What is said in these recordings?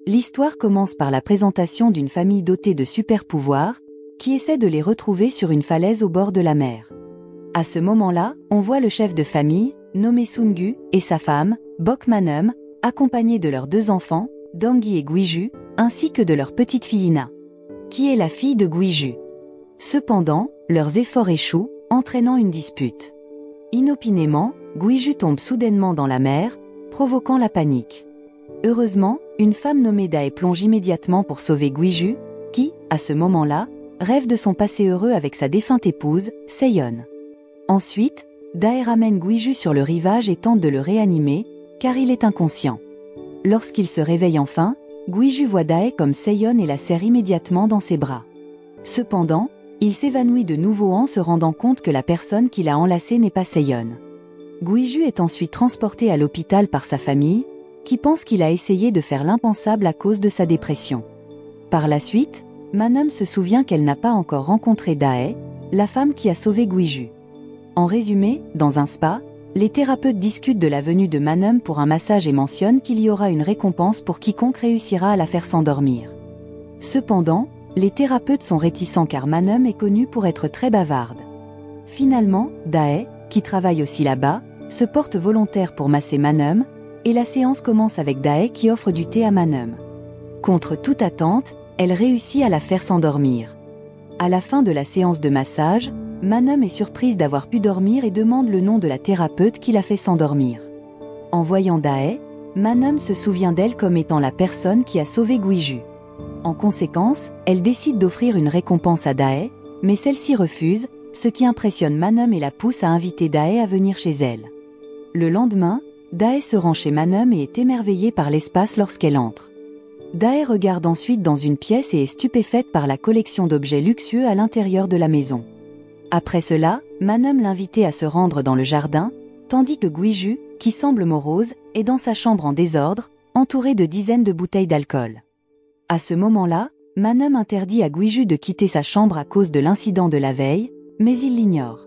L'histoire commence par la présentation d'une famille dotée de super-pouvoirs, qui essaie de les retrouver sur une falaise au bord de la mer. À ce moment-là, on voit le chef de famille, nommé Sungu, et sa femme, Bok Manum, accompagnés de leurs 2 enfants, Dongui et Guiju, ainsi que de leur petite fille Ina, qui est la fille de Guiju. Cependant, leurs efforts échouent, entraînant une dispute. Inopinément, Guiju tombe soudainement dans la mer, provoquant la panique. Heureusement, une femme nommée Dae plonge immédiatement pour sauver Guiju, qui, à ce moment-là, rêve de son passé heureux avec sa défunte épouse, Seyeon. Ensuite, Dae ramène Guiju sur le rivage et tente de le réanimer, car il est inconscient. Lorsqu'il se réveille enfin, Guiju voit Dae comme Seyeon et la serre immédiatement dans ses bras. Cependant, il s'évanouit de nouveau en se rendant compte que la personne qui l'a enlacé n'est pas Seyeon. Guiju est ensuite transporté à l'hôpital par sa famille, qui pense qu'il a essayé de faire l'impensable à cause de sa dépression. Par la suite, Manum se souvient qu'elle n'a pas encore rencontré Dae, la femme qui a sauvé Guiju. En résumé, dans un spa, les thérapeutes discutent de la venue de Manum pour un massage et mentionnent qu'il y aura une récompense pour quiconque réussira à la faire s'endormir. Cependant, les thérapeutes sont réticents car Manum est connue pour être très bavarde. Finalement, Dae, qui travaille aussi là-bas, se porte volontaire pour masser Manum, et la séance commence avec Dae qui offre du thé à Manum. Contre toute attente, elle réussit à la faire s'endormir. À la fin de la séance de massage, Manum est surprise d'avoir pu dormir et demande le nom de la thérapeute qui l'a fait s'endormir. En voyant Dae, Manum se souvient d'elle comme étant la personne qui a sauvé Guiju. En conséquence, elle décide d'offrir une récompense à Dae, mais celle-ci refuse, ce qui impressionne Manum et la pousse à inviter Dae à venir chez elle. Le lendemain, Dae se rend chez Manum et est émerveillée par l'espace lorsqu'elle entre. Dae regarde ensuite dans une pièce et est stupéfaite par la collection d'objets luxueux à l'intérieur de la maison. Après cela, Manum l'invitait à se rendre dans le jardin, tandis que Guiju, qui semble morose, est dans sa chambre en désordre, entourée de dizaines de bouteilles d'alcool. À ce moment-là, Manum interdit à Guiju de quitter sa chambre à cause de l'incident de la veille, mais il l'ignore.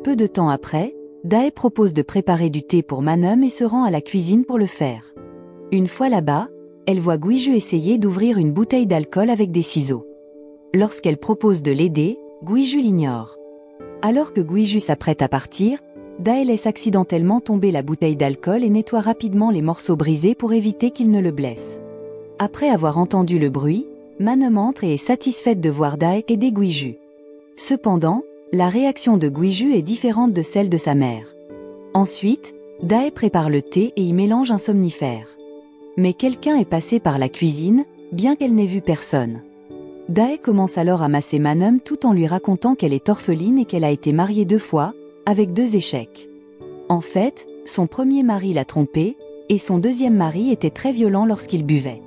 Peu de temps après, Dae propose de préparer du thé pour Manum et se rend à la cuisine pour le faire. Une fois là-bas, elle voit Guiju essayer d'ouvrir une bouteille d'alcool avec des ciseaux. Lorsqu'elle propose de l'aider, Guiju l'ignore. Alors que Guiju s'apprête à partir, Dae laisse accidentellement tomber la bouteille d'alcool et nettoie rapidement les morceaux brisés pour éviter qu'il ne le blesse. Après avoir entendu le bruit, Manum entre et est satisfaite de voir Dae aider Guiju. Cependant, la réaction de Guiju est différente de celle de sa mère. Ensuite, Dae prépare le thé et y mélange un somnifère. Mais quelqu'un est passé par la cuisine, bien qu'elle n'ait vu personne. Dae commence alors à masser Manum tout en lui racontant qu'elle est orpheline et qu'elle a été mariée 2 fois, avec 2 échecs. En fait, son premier mari l'a trompée, et son deuxième mari était très violent lorsqu'il buvait.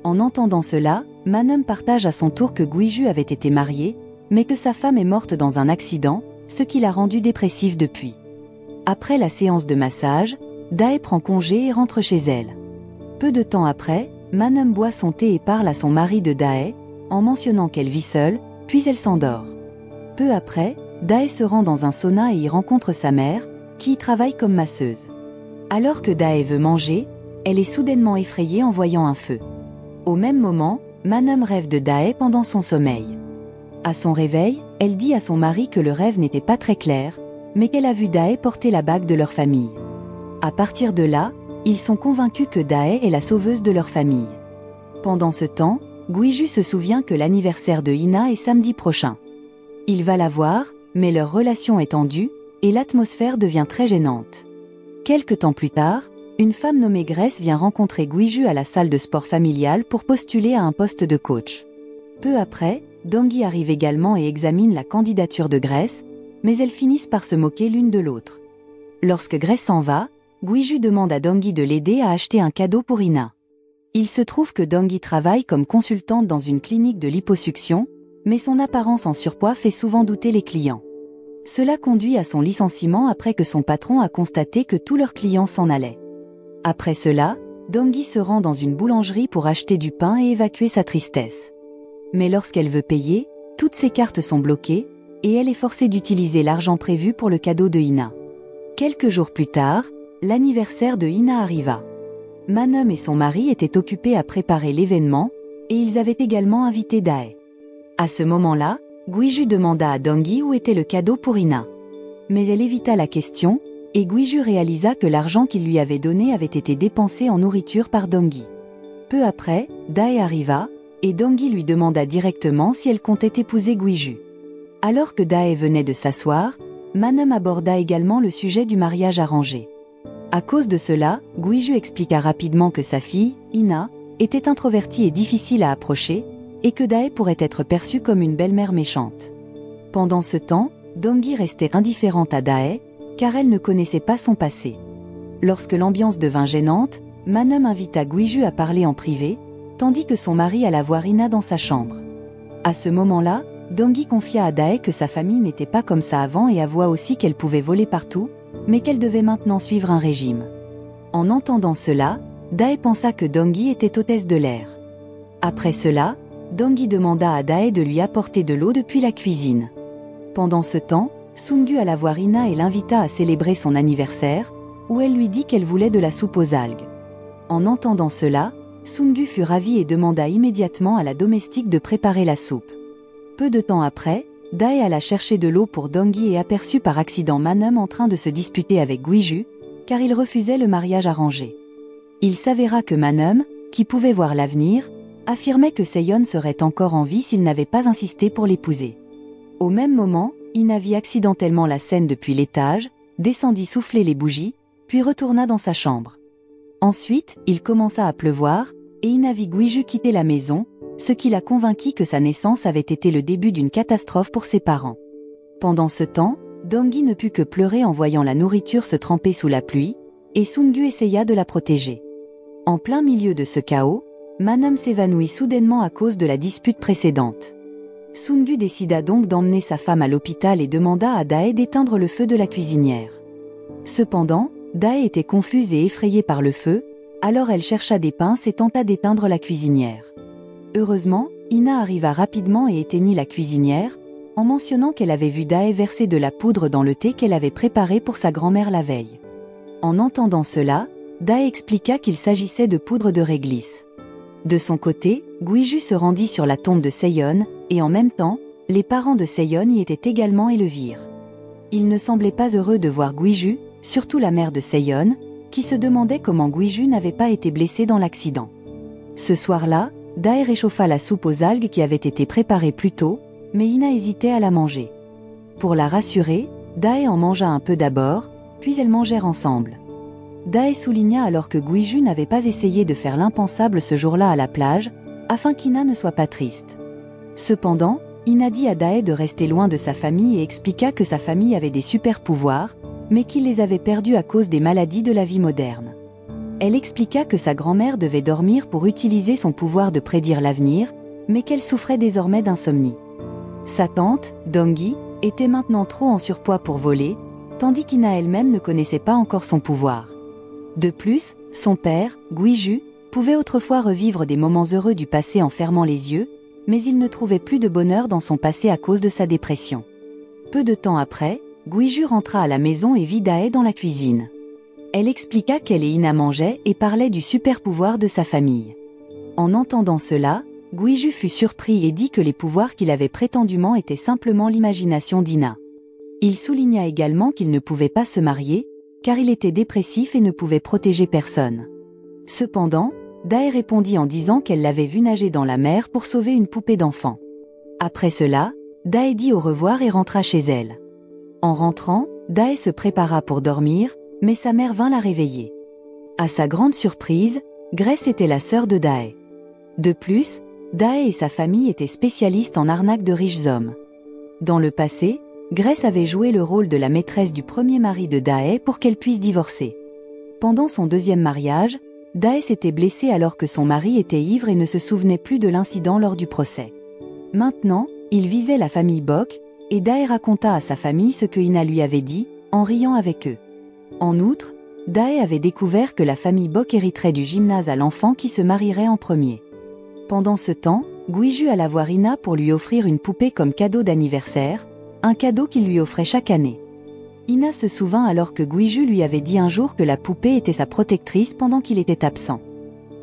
En entendant cela, Manum partage à son tour que Guiju avait été marié, mais que sa femme est morte dans un accident, ce qui l'a rendu dépressif depuis. Après la séance de massage, Dae prend congé et rentre chez elle. Peu de temps après, Manum boit son thé et parle à son mari de Dae, en mentionnant qu'elle vit seule, puis elle s'endort. Peu après, Dae se rend dans un sauna et y rencontre sa mère, qui y travaille comme masseuse. Alors que Dae veut manger, elle est soudainement effrayée en voyant un feu. Au même moment, Manum rêve de Dae pendant son sommeil. À son réveil, elle dit à son mari que le rêve n'était pas très clair, mais qu'elle a vu Dae porter la bague de leur famille. À partir de là, ils sont convaincus que Dae est la sauveuse de leur famille. Pendant ce temps, Guiju se souvient que l'anniversaire de Ina est samedi prochain. Il va la voir, mais leur relation est tendue, et l'atmosphère devient très gênante. Quelque temps plus tard, une femme nommée Grace vient rencontrer Guiju à la salle de sport familiale pour postuler à un poste de coach. Peu après, Dongui arrive également et examine la candidature de Grace, mais elles finissent par se moquer l'une de l'autre. Lorsque Grace s'en va, Guiju demande à Dongui de l'aider à acheter un cadeau pour Ina. Il se trouve que Dongui travaille comme consultante dans une clinique de liposuction, mais son apparence en surpoids fait souvent douter les clients. Cela conduit à son licenciement après que son patron a constaté que tous leurs clients s'en allaient. Après cela, Dongui se rend dans une boulangerie pour acheter du pain et évacuer sa tristesse. Mais lorsqu'elle veut payer, toutes ses cartes sont bloquées, et elle est forcée d'utiliser l'argent prévu pour le cadeau de Ina. Quelques jours plus tard, l'anniversaire de Ina arriva. Manum et son mari étaient occupés à préparer l'événement, et ils avaient également invité Dae. À ce moment-là, Guiju demanda à Donggi où était le cadeau pour Ina. Mais elle évita la question, et Guiju réalisa que l'argent qu'il lui avait donné avait été dépensé en nourriture par Donggi. Peu après, Dae arriva, et Donggi lui demanda directement si elle comptait épouser Guiju. Alors que Dae venait de s'asseoir, Manum aborda également le sujet du mariage arrangé. À cause de cela, Guiju expliqua rapidement que sa fille, Ina, était introvertie et difficile à approcher, et que Dae pourrait être perçue comme une belle-mère méchante. Pendant ce temps, Donggi restait indifférente à Dae, car elle ne connaissait pas son passé. Lorsque l'ambiance devint gênante, Manum invita Guiju à parler en privé, tandis que son mari alla voir Ina dans sa chambre. À ce moment-là, Donggi confia à Dae que sa famille n'était pas comme ça avant et avoua aussi qu'elle pouvait voler partout, mais qu'elle devait maintenant suivre un régime. En entendant cela, Dae pensa que Donggi était hôtesse de l'air. Après cela, Donggi demanda à Dae de lui apporter de l'eau depuis la cuisine. Pendant ce temps, Sungu alla voir Ina et l'invita à célébrer son anniversaire, où elle lui dit qu'elle voulait de la soupe aux algues. En entendant cela, Sungu fut ravi et demanda immédiatement à la domestique de préparer la soupe. Peu de temps après, Dae alla chercher de l'eau pour Donggi et aperçut par accident Manum en train de se disputer avec Guiju, car il refusait le mariage arrangé. Il s'avéra que Manum, qui pouvait voir l'avenir, affirmait que Seyon serait encore en vie s'il n'avait pas insisté pour l'épouser. Au même moment, Ina vit accidentellement la scène depuis l'étage, descendit souffler les bougies, puis retourna dans sa chambre. Ensuite, il commença à pleuvoir, et Ina vit Guiju quitter la maison, ce qui la convainquit que sa naissance avait été le début d'une catastrophe pour ses parents. Pendant ce temps, Donggi ne put que pleurer en voyant la nourriture se tremper sous la pluie, et Sungu essaya de la protéger. En plein milieu de ce chaos, Manum s'évanouit soudainement à cause de la dispute précédente. Sungu décida donc d'emmener sa femme à l'hôpital et demanda à Dae d'éteindre le feu de la cuisinière. Cependant, Dae était confuse et effrayée par le feu, alors elle chercha des pinces et tenta d'éteindre la cuisinière. Heureusement, Ina arriva rapidement et éteignit la cuisinière, en mentionnant qu'elle avait vu Dae verser de la poudre dans le thé qu'elle avait préparé pour sa grand-mère la veille. En entendant cela, Dae expliqua qu'il s'agissait de poudre de réglisse. De son côté, Guiju se rendit sur la tombe de Seyon, et en même temps, les parents de Seyon y étaient également et le virent. Ils ne semblaient pas heureux de voir Guiju, surtout la mère de Seyon, qui se demandait comment Guiju n'avait pas été blessé dans l'accident. Ce soir-là, Dae réchauffa la soupe aux algues qui avait été préparée plus tôt, mais Ina hésitait à la manger. Pour la rassurer, Dae en mangea un peu d'abord, puis elles mangèrent ensemble. Dae souligna alors que Guiju n'avait pas essayé de faire l'impensable ce jour-là à la plage, afin qu'Ina ne soit pas triste. Cependant, Ina dit à Dae de rester loin de sa famille et expliqua que sa famille avait des super pouvoirs, mais qu'il les avait perdus à cause des maladies de la vie moderne. Elle expliqua que sa grand-mère devait dormir pour utiliser son pouvoir de prédire l'avenir, mais qu'elle souffrait désormais d'insomnie. Sa tante, Donggi, était maintenant trop en surpoids pour voler, tandis qu'Ina elle-même ne connaissait pas encore son pouvoir. De plus, son père, Guiju, pouvait autrefois revivre des moments heureux du passé en fermant les yeux, mais il ne trouvait plus de bonheur dans son passé à cause de sa dépression. Peu de temps après, Guiju rentra à la maison et vit Dae dans la cuisine. Elle expliqua qu'elle et Ina mangeaient et parlaient du super pouvoir de sa famille. En entendant cela, Guiju fut surpris et dit que les pouvoirs qu'il avait prétendument étaient simplement l'imagination d'Ina. Il souligna également qu'il ne pouvait pas se marier, car il était dépressif et ne pouvait protéger personne. Cependant, Dae répondit en disant qu'elle l'avait vu nager dans la mer pour sauver une poupée d'enfant. Après cela, Dae dit au revoir et rentra chez elle. En rentrant, Dae se prépara pour dormir, mais sa mère vint la réveiller. À sa grande surprise, Grace était la sœur de Dae. De plus, Dae et sa famille étaient spécialistes en arnaque de riches hommes. Dans le passé, Grace avait joué le rôle de la maîtresse du premier mari de Dae pour qu'elle puisse divorcer. Pendant son deuxième mariage, Dae s'était blessée alors que son mari était ivre et ne se souvenait plus de l'incident lors du procès. Maintenant, il visait la famille Bok, et Dae raconta à sa famille ce que Ina lui avait dit, en riant avec eux. En outre, Dae avait découvert que la famille Bok hériterait du gymnase à l'enfant qui se marierait en premier. Pendant ce temps, Guiju alla voir Ina pour lui offrir une poupée comme cadeau d'anniversaire, un cadeau qu'il lui offrait chaque année. Ina se souvint alors que Guiju lui avait dit un jour que la poupée était sa protectrice pendant qu'il était absent.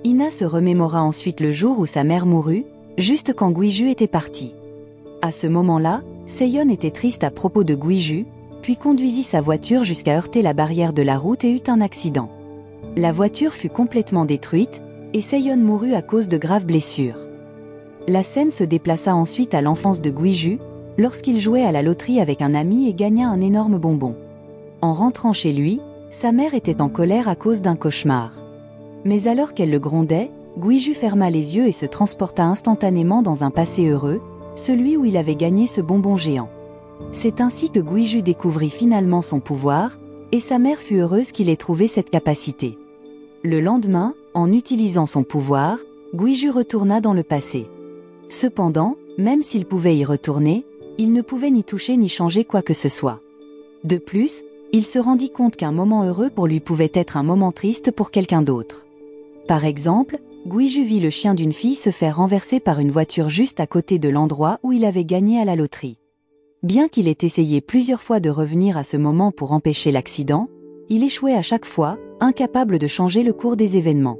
Ina se remémora ensuite le jour où sa mère mourut, juste quand Guiju était parti. À ce moment-là, Seyon était triste à propos de Guiju, puis conduisit sa voiture jusqu'à heurter la barrière de la route et eut un accident. La voiture fut complètement détruite, et Seyon mourut à cause de graves blessures. La scène se déplaça ensuite à l'enfance de Guiju, lorsqu'il jouait à la loterie avec un ami et gagna un énorme bonbon. En rentrant chez lui, sa mère était en colère à cause d'un cauchemar. Mais alors qu'elle le grondait, Guiju ferma les yeux et se transporta instantanément dans un passé heureux, celui où il avait gagné ce bonbon géant. C'est ainsi que Guiju découvrit finalement son pouvoir, et sa mère fut heureuse qu'il ait trouvé cette capacité. Le lendemain, en utilisant son pouvoir, Guiju retourna dans le passé. Cependant, même s'il pouvait y retourner, il ne pouvait ni toucher ni changer quoi que ce soit. De plus, il se rendit compte qu'un moment heureux pour lui pouvait être un moment triste pour quelqu'un d'autre. Par exemple, Guiju vit le chien d'une fille se faire renverser par une voiture juste à côté de l'endroit où il avait gagné à la loterie. Bien qu'il ait essayé plusieurs fois de revenir à ce moment pour empêcher l'accident, il échouait à chaque fois, incapable de changer le cours des événements.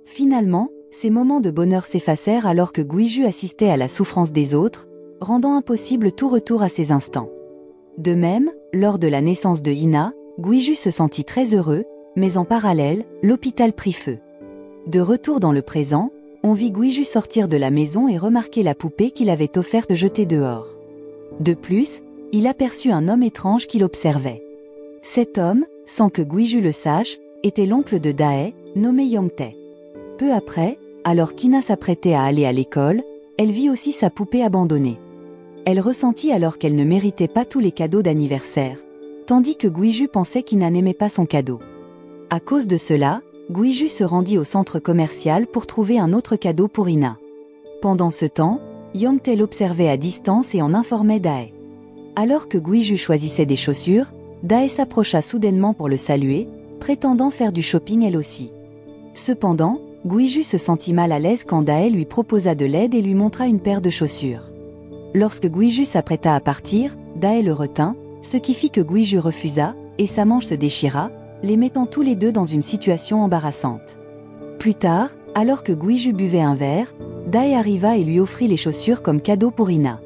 Finalement, ces moments de bonheur s'effacèrent alors que Guiju assistait à la souffrance des autres, rendant impossible tout retour à ces instants. De même, lors de la naissance de Ina, Guiju se sentit très heureux, mais en parallèle, l'hôpital prit feu. De retour dans le présent, on vit Guiju sortir de la maison et remarquer la poupée qu'il avait offerte jetée dehors. De plus, il aperçut un homme étrange qui l'observait. Cet homme, sans que Guiju le sache, était l'oncle de Dae, nommé Yongtae. Peu après, alors qu'Ina s'apprêtait à aller à l'école, elle vit aussi sa poupée abandonnée. Elle ressentit alors qu'elle ne méritait pas tous les cadeaux d'anniversaire, tandis que Guiju pensait qu'Ina n'aimait pas son cadeau. À cause de cela, Guiju se rendit au centre commercial pour trouver un autre cadeau pour Ina. Pendant ce temps, Yongtae l'observait à distance et en informait Dae. Alors que Guiju choisissait des chaussures, Dae s'approcha soudainement pour le saluer, prétendant faire du shopping elle aussi. Cependant, Guiju se sentit mal à l'aise quand Dae lui proposa de l'aide et lui montra une paire de chaussures. Lorsque Guiju s'apprêta à partir, Dae le retint, ce qui fit que Guiju refusa, et sa manche se déchira, les mettant tous les deux dans une situation embarrassante. Plus tard, alors que Guiju buvait un verre, Dae arriva et lui offrit les chaussures comme cadeau pour Ina.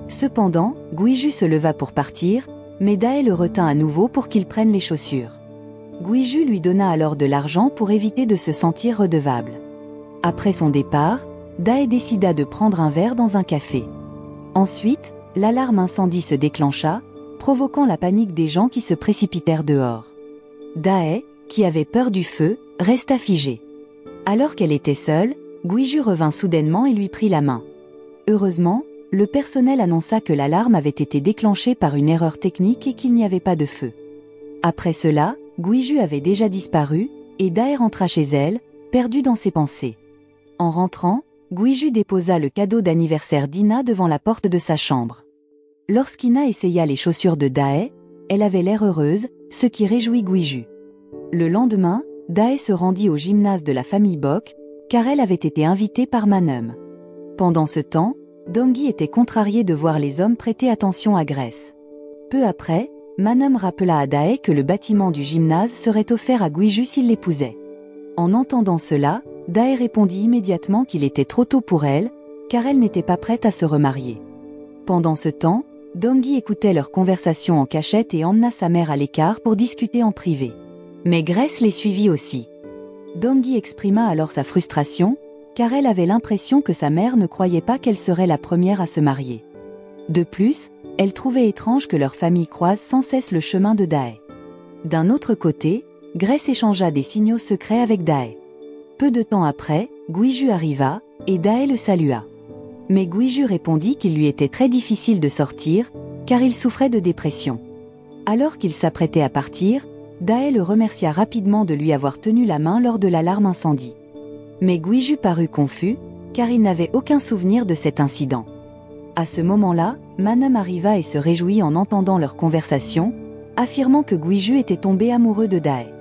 Cependant, Guiju se leva pour partir, mais Dae le retint à nouveau pour qu'il prenne les chaussures. Guiju lui donna alors de l'argent pour éviter de se sentir redevable. Après son départ, Dae décida de prendre un verre dans un café. Ensuite, l'alarme incendie se déclencha, provoquant la panique des gens qui se précipitèrent dehors. Dae, qui avait peur du feu, resta figée. Alors qu'elle était seule, Guiju revint soudainement et lui prit la main. Heureusement, le personnel annonça que l'alarme avait été déclenchée par une erreur technique et qu'il n'y avait pas de feu. Après cela, Guiju avait déjà disparu, et Dae rentra chez elle, perdue dans ses pensées. En rentrant, Guiju déposa le cadeau d'anniversaire d'Ina devant la porte de sa chambre. Lorsqu'Ina essaya les chaussures de Dae, elle avait l'air heureuse, ce qui réjouit Guiju. Le lendemain, Dae se rendit au gymnase de la famille Bok, car elle avait été invitée par Manum. Pendant ce temps, Dongi était contrarié de voir les hommes prêter attention à Grace. Peu après, Manum rappela à Dae que le bâtiment du gymnase serait offert à Guiju s'il l'épousait. En entendant cela, Dae répondit immédiatement qu'il était trop tôt pour elle, car elle n'était pas prête à se remarier. Pendant ce temps, Dongi écoutait leur conversation en cachette et emmena sa mère à l'écart pour discuter en privé. Mais Grace les suivit aussi. Dongi exprima alors sa frustration, car elle avait l'impression que sa mère ne croyait pas qu'elle serait la première à se marier. De plus, elle trouvait étrange que leur famille croise sans cesse le chemin de Dae. D'un autre côté, Grace échangea des signaux secrets avec Dae. Peu de temps après, Guiju arriva, et Dae le salua. Mais Guiju répondit qu'il lui était très difficile de sortir, car il souffrait de dépression. Alors qu'il s'apprêtait à partir, Dae le remercia rapidement de lui avoir tenu la main lors de l'alarme incendie. Mais Guiju parut confus, car il n'avait aucun souvenir de cet incident. À ce moment-là, Manum arriva et se réjouit en entendant leur conversation, affirmant que Guiju était tombé amoureux de Dae.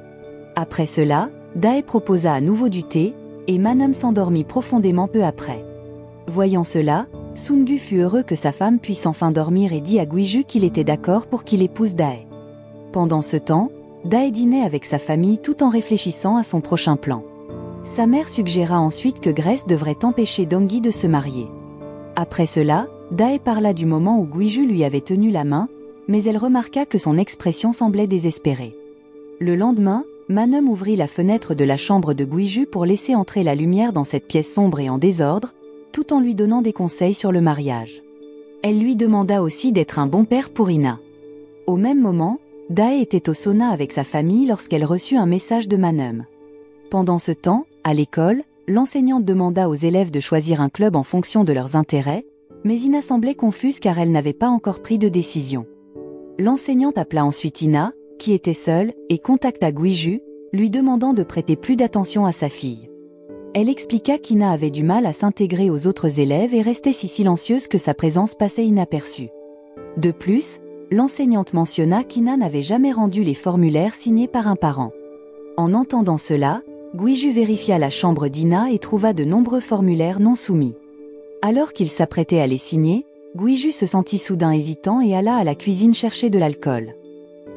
Après cela, Dae proposa à nouveau du thé, et Manum s'endormit profondément peu après. Voyant cela, Sungu fut heureux que sa femme puisse enfin dormir et dit à Guiju qu'il était d'accord pour qu'il épouse Dae. Pendant ce temps, Dae dînait avec sa famille tout en réfléchissant à son prochain plan. Sa mère suggéra ensuite que Grace devrait empêcher Dong-gi de se marier. Après cela, Dae parla du moment où Guiju lui avait tenu la main, mais elle remarqua que son expression semblait désespérée. Le lendemain, Manum ouvrit la fenêtre de la chambre de Guiju pour laisser entrer la lumière dans cette pièce sombre et en désordre, tout en lui donnant des conseils sur le mariage. Elle lui demanda aussi d'être un bon père pour Ina. Au même moment, Dae était au sauna avec sa famille lorsqu'elle reçut un message de Manum. Pendant ce temps, à l'école, l'enseignante demanda aux élèves de choisir un club en fonction de leurs intérêts, mais Ina semblait confuse car elle n'avait pas encore pris de décision. L'enseignante appela ensuite Ina, qui était seule, et contacta Guiju, lui demandant de prêter plus d'attention à sa fille. Elle expliqua qu'Ina avait du mal à s'intégrer aux autres élèves et restait si silencieuse que sa présence passait inaperçue. De plus, l'enseignante mentionna qu'Ina n'avait jamais rendu les formulaires signés par un parent. En entendant cela, Guiju vérifia la chambre d'Ina et trouva de nombreux formulaires non soumis. Alors qu'il s'apprêtait à les signer, Guiju se sentit soudain hésitant et alla à la cuisine chercher de l'alcool.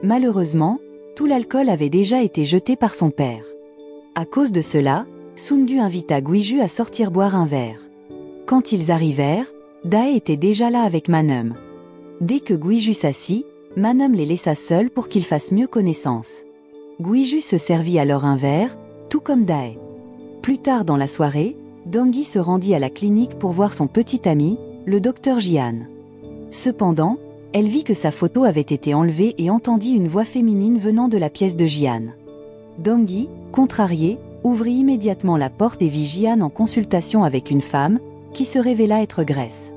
Malheureusement, tout l'alcool avait déjà été jeté par son père. À cause de cela, Sungu invita Guiju à sortir boire un verre. Quand ils arrivèrent, Dae était déjà là avec Manum. Dès que Guiju s'assit, Manum les laissa seuls pour qu'ils fassent mieux connaissance. Guiju se servit alors un verre, tout comme Dae. Plus tard dans la soirée, Dong-gi se rendit à la clinique pour voir son petit ami, le docteur Jian. Cependant, elle vit que sa photo avait été enlevée et entendit une voix féminine venant de la pièce de Jian. Dong-gi, contrarié, ouvrit immédiatement la porte et vit Jian en consultation avec une femme, qui se révéla être Grace.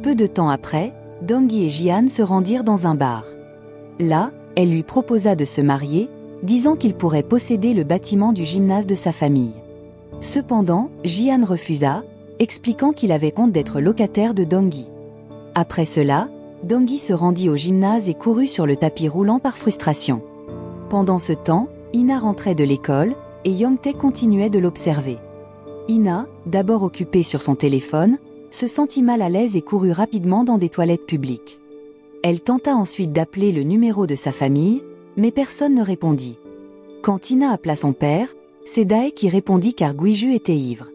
Peu de temps après, Dong-gi et Jian se rendirent dans un bar. Là, elle lui proposa de se marier, disant qu'il pourrait posséder le bâtiment du gymnase de sa famille. Cependant, Jian refusa, expliquant qu'il avait honte d'être locataire de Dong-gi. Après cela, Dong-gi se rendit au gymnase et courut sur le tapis roulant par frustration. Pendant ce temps, Ina rentrait de l'école, et Young-tae continuait de l'observer. Ina, d'abord occupée sur son téléphone, se sentit mal à l'aise et courut rapidement dans des toilettes publiques. Elle tenta ensuite d'appeler le numéro de sa famille, mais personne ne répondit. Quand Ina appela son père, c'est Dae qui répondit car Guiju était ivre.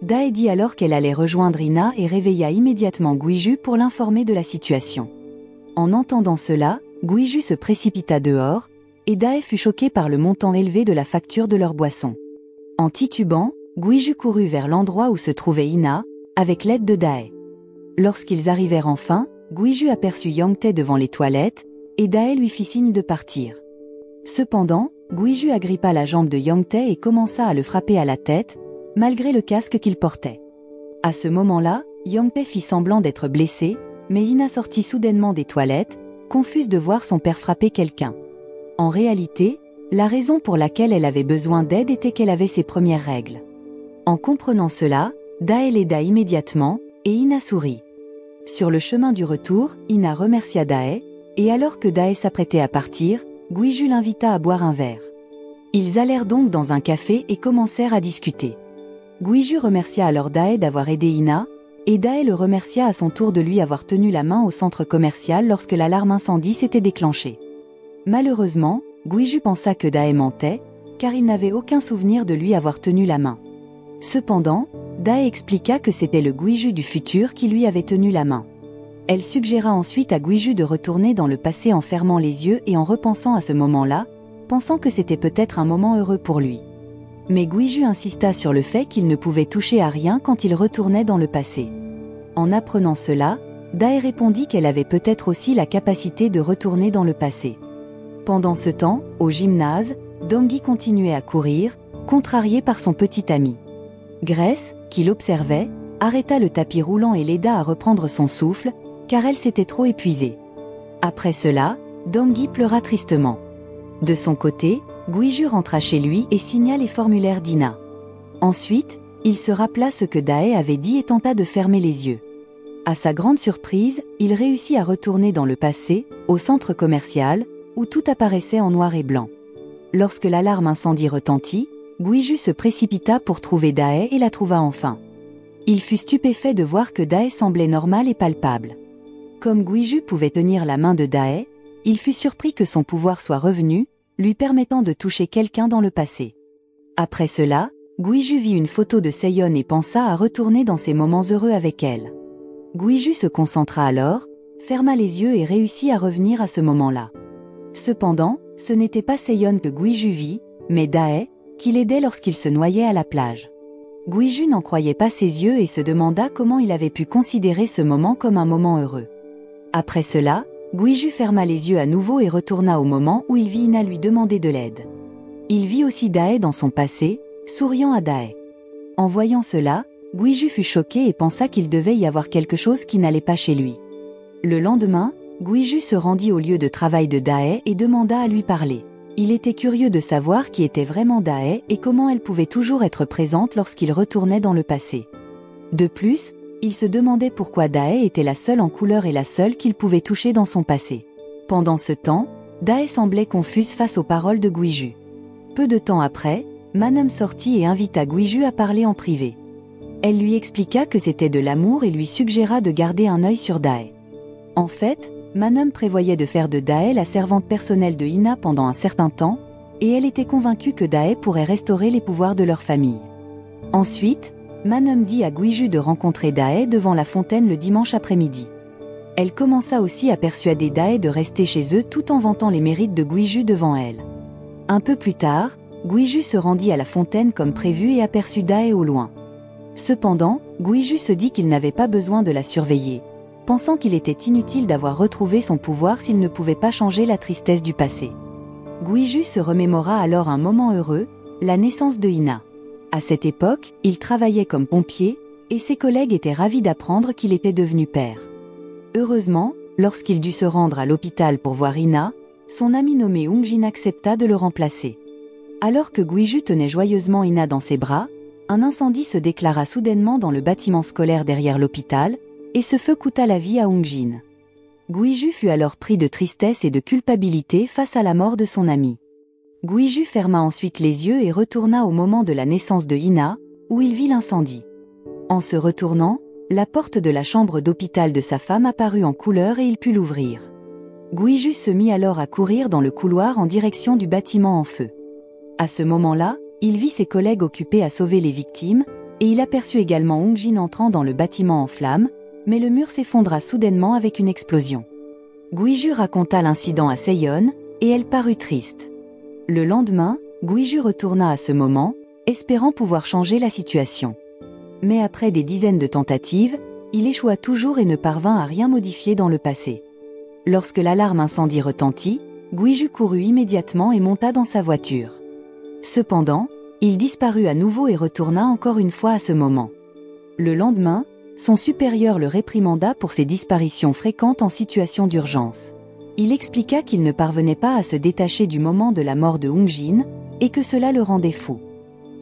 Dae dit alors qu'elle allait rejoindre Ina et réveilla immédiatement Guiju pour l'informer de la situation. En entendant cela, Guiju se précipita dehors, et Dae fut choqué par le montant élevé de la facture de leur boisson. En titubant, Guiju courut vers l'endroit où se trouvait Ina, avec l'aide de Dae. Lorsqu'ils arrivèrent enfin, Guiju aperçut Young-tae devant les toilettes, et Dae lui fit signe de partir. Cependant, Guiju agrippa la jambe de Young-tae et commença à le frapper à la tête, malgré le casque qu'il portait. À ce moment-là, Young-tae fit semblant d'être blessé, mais Ina sortit soudainement des toilettes, confuse de voir son père frapper quelqu'un. En réalité, la raison pour laquelle elle avait besoin d'aide était qu'elle avait ses premières règles. En comprenant cela, Dae l'aida immédiatement, et Ina sourit. Sur le chemin du retour, Ina remercia Dae, et alors que Dae s'apprêtait à partir, Guiju l'invita à boire un verre. Ils allèrent donc dans un café et commencèrent à discuter. Guiju remercia alors Dae d'avoir aidé Ina, et Dae le remercia à son tour de lui avoir tenu la main au centre commercial lorsque l'alarme incendie s'était déclenchée. Malheureusement, Guiju pensa que Dae mentait, car il n'avait aucun souvenir de lui avoir tenu la main. Cependant, Dae expliqua que c'était le Guiju du futur qui lui avait tenu la main. Elle suggéra ensuite à Guiju de retourner dans le passé en fermant les yeux et en repensant à ce moment-là, pensant que c'était peut-être un moment heureux pour lui. Mais Guiju insista sur le fait qu'il ne pouvait toucher à rien quand il retournait dans le passé. En apprenant cela, Dae répondit qu'elle avait peut-être aussi la capacité de retourner dans le passé. Pendant ce temps, au gymnase, Dong-gi continuait à courir, contrarié par son petit ami. Grace, qui l'observait, arrêta le tapis roulant et l'aida à reprendre son souffle, car elle s'était trop épuisée. Après cela, Dong-gi pleura tristement. De son côté, Guiju rentra chez lui et signa les formulaires d'Ina. Ensuite, il se rappela ce que Dae avait dit et tenta de fermer les yeux. À sa grande surprise, il réussit à retourner dans le passé, au centre commercial, où tout apparaissait en noir et blanc. Lorsque l'alarme incendie retentit, Guiju se précipita pour trouver Dae et la trouva enfin. Il fut stupéfait de voir que Dae semblait normale et palpable. Comme Guiju pouvait tenir la main de Dae, il fut surpris que son pouvoir soit revenu, lui permettant de toucher quelqu'un dans le passé. Après cela, Guiju vit une photo de Seyon et pensa à retourner dans ses moments heureux avec elle. Guiju se concentra alors, ferma les yeux et réussit à revenir à ce moment-là. Cependant, ce n'était pas Seyon que Guiju vit, mais Dae, qui l'aidait lorsqu'il se noyait à la plage. Guiju n'en croyait pas ses yeux et se demanda comment il avait pu considérer ce moment comme un moment heureux. Après cela, Guiju ferma les yeux à nouveau et retourna au moment où il vit Ina lui demander de l'aide. Il vit aussi Dae dans son passé, souriant à Dae. En voyant cela, Guiju fut choqué et pensa qu'il devait y avoir quelque chose qui n'allait pas chez lui. Le lendemain, Guiju se rendit au lieu de travail de Dae et demanda à lui parler. Il était curieux de savoir qui était vraiment Dae et comment elle pouvait toujours être présente lorsqu'il retournait dans le passé. De plus, il se demandait pourquoi Dae était la seule en couleur et la seule qu'il pouvait toucher dans son passé. Pendant ce temps, Dae semblait confuse face aux paroles de Guiju. Peu de temps après, Manum sortit et invita Guiju à parler en privé. Elle lui expliqua que c'était de l'amour et lui suggéra de garder un œil sur Dae. En fait, Manum prévoyait de faire de Dae la servante personnelle de Ina pendant un certain temps, et elle était convaincue que Dae pourrait restaurer les pouvoirs de leur famille. Ensuite, Manum dit à Guiju de rencontrer Dae devant la fontaine le dimanche après-midi. Elle commença aussi à persuader Dae de rester chez eux tout en vantant les mérites de Guiju devant elle. Un peu plus tard, Guiju se rendit à la fontaine comme prévu et aperçut Dae au loin. Cependant, Guiju se dit qu'il n'avait pas besoin de la surveiller, pensant qu'il était inutile d'avoir retrouvé son pouvoir s'il ne pouvait pas changer la tristesse du passé. Guiju se remémora alors un moment heureux, la naissance de Ina. À cette époque, il travaillait comme pompier, et ses collègues étaient ravis d'apprendre qu'il était devenu père. Heureusement, lorsqu'il dut se rendre à l'hôpital pour voir Ina, son ami nommé Hungjin accepta de le remplacer. Alors que Guiju tenait joyeusement Ina dans ses bras, un incendie se déclara soudainement dans le bâtiment scolaire derrière l'hôpital, et ce feu coûta la vie à Hungjin. Guiju fut alors pris de tristesse et de culpabilité face à la mort de son ami. Guiju ferma ensuite les yeux et retourna au moment de la naissance de Ina, où il vit l'incendie. En se retournant, la porte de la chambre d'hôpital de sa femme apparut en couleur et il put l'ouvrir. Guiju se mit alors à courir dans le couloir en direction du bâtiment en feu. À ce moment-là, il vit ses collègues occupés à sauver les victimes, et il aperçut également Hungjin entrant dans le bâtiment en flammes, mais le mur s'effondra soudainement avec une explosion. Guiju raconta l'incident à Seyon, et elle parut triste. Le lendemain, Guiju retourna à ce moment, espérant pouvoir changer la situation. Mais après des dizaines de tentatives, il échoua toujours et ne parvint à rien modifier dans le passé. Lorsque l'alarme incendie retentit, Guiju courut immédiatement et monta dans sa voiture. Cependant, il disparut à nouveau et retourna encore une fois à ce moment. Le lendemain, son supérieur le réprimanda pour ses disparitions fréquentes en situation d'urgence. Il expliqua qu'il ne parvenait pas à se détacher du moment de la mort de Hungjin, et que cela le rendait fou.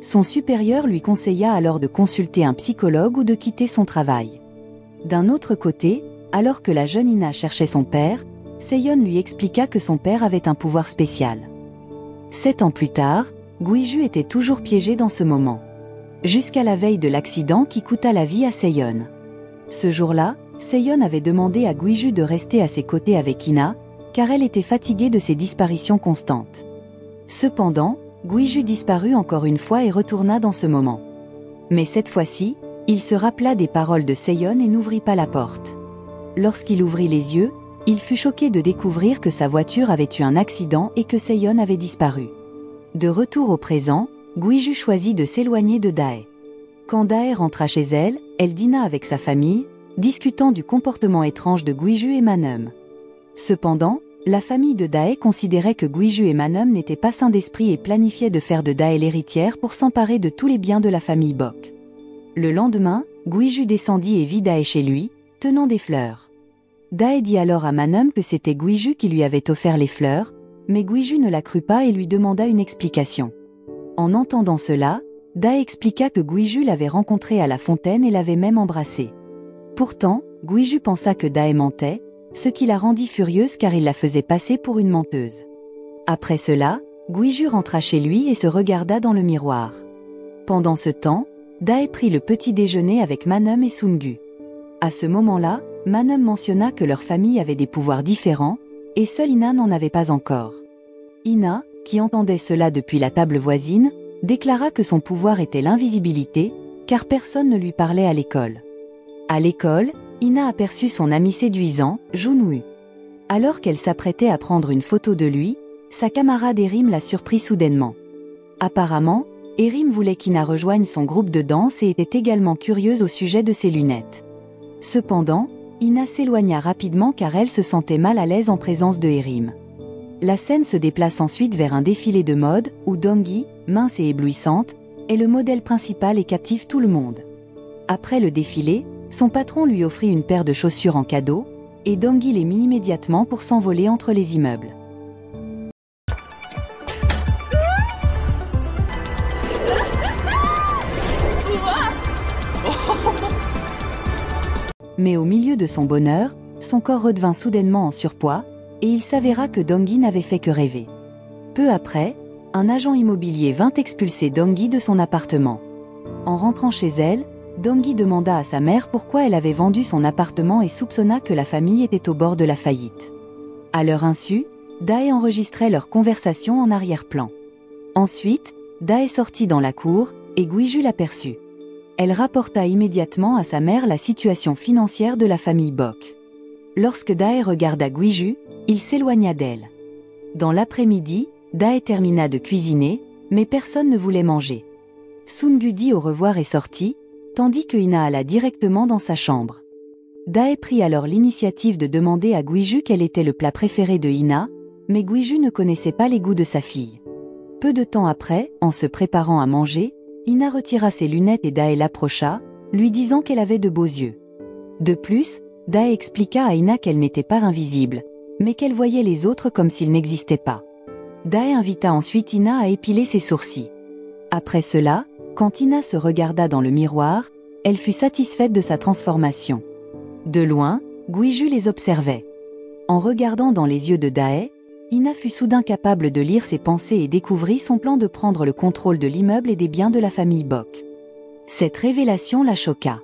Son supérieur lui conseilla alors de consulter un psychologue ou de quitter son travail. D'un autre côté, alors que la jeune Ina cherchait son père, Seyon lui expliqua que son père avait un pouvoir spécial. 7 ans plus tard, Guiju était toujours piégé dans ce moment. Jusqu'à la veille de l'accident qui coûta la vie à Seyon. Ce jour-là, Seyon avait demandé à Guiju de rester à ses côtés avec Ina, car elle était fatiguée de ses disparitions constantes. Cependant, Guiju disparut encore une fois et retourna dans ce moment. Mais cette fois-ci, il se rappela des paroles de Seyon et n'ouvrit pas la porte. Lorsqu'il ouvrit les yeux, il fut choqué de découvrir que sa voiture avait eu un accident et que Seyon avait disparu. De retour au présent, Guiju choisit de s'éloigner de Dae. Quand Dae rentra chez elle, elle dîna avec sa famille, discutant du comportement étrange de Guiju et Manum. Cependant, la famille de Dae considérait que Guiju et Manum n'étaient pas sains d'esprit et planifiait de faire de Dae l'héritière pour s'emparer de tous les biens de la famille Bok. Le lendemain, Guiju descendit et vit Dae chez lui, tenant des fleurs. Dae dit alors à Manum que c'était Guiju qui lui avait offert les fleurs, mais Guiju ne la crut pas et lui demanda une explication. En entendant cela, Dae expliqua que Guiju l'avait rencontré à la fontaine et l'avait même embrassé. Pourtant, Guiju pensa que Dae mentait, ce qui la rendit furieuse car il la faisait passer pour une menteuse. Après cela, Guiju rentra chez lui et se regarda dans le miroir. Pendant ce temps, Dae prit le petit déjeuner avec Manum et Sungu. À ce moment-là, Manum mentionna que leur famille avait des pouvoirs différents, et seule Ina n'en avait pas encore. Ina, qui entendait cela depuis la table voisine, déclara que son pouvoir était l'invisibilité, car personne ne lui parlait à l'école. À l'école, Ina aperçut son ami séduisant, Junwoo. Alors qu'elle s'apprêtait à prendre une photo de lui, sa camarade Erim la surprit soudainement. Apparemment, Erim voulait qu'Ina rejoigne son groupe de danse et était également curieuse au sujet de ses lunettes. Cependant, Ina s'éloigna rapidement car elle se sentait mal à l'aise en présence de Erim. La scène se déplace ensuite vers un défilé de mode, où Donggi, mince et éblouissante, est le modèle principal et captive tout le monde. Après le défilé, son patron lui offrit une paire de chaussures en cadeau, et Donggi les mit immédiatement pour s'envoler entre les immeubles. Mais au milieu de son bonheur, son corps redevint soudainement en surpoids, et il s'avéra que Donggi n'avait fait que rêver. Peu après, un agent immobilier vint expulser Donggi de son appartement. En rentrant chez elle, Donggi demanda à sa mère pourquoi elle avait vendu son appartement et soupçonna que la famille était au bord de la faillite. À leur insu, Dae enregistrait leur conversation en arrière-plan. Ensuite, Dae sortit dans la cour, et Guiju l'aperçut. Elle rapporta immédiatement à sa mère la situation financière de la famille Bok. Lorsque Dae regarda Guiju, il s'éloigna d'elle. Dans l'après-midi, Dae termina de cuisiner, mais personne ne voulait manger. Sungu dit au revoir et sortit, tandis que Ina alla directement dans sa chambre. Dae prit alors l'initiative de demander à Guiju quel était le plat préféré de Ina, mais Guiju ne connaissait pas les goûts de sa fille. Peu de temps après, en se préparant à manger, Ina retira ses lunettes et Dae l'approcha, lui disant qu'elle avait de beaux yeux. De plus, Dae expliqua à Ina qu'elle n'était pas invisible, mais qu'elle voyait les autres comme s'ils n'existaient pas. Dae invita ensuite Ina à épiler ses sourcils. Après cela, quand Ina se regarda dans le miroir, elle fut satisfaite de sa transformation. De loin, Guiju les observait. En regardant dans les yeux de Dae, Ina fut soudain capable de lire ses pensées et découvrit son plan de prendre le contrôle de l'immeuble et des biens de la famille Bok. Cette révélation la choqua.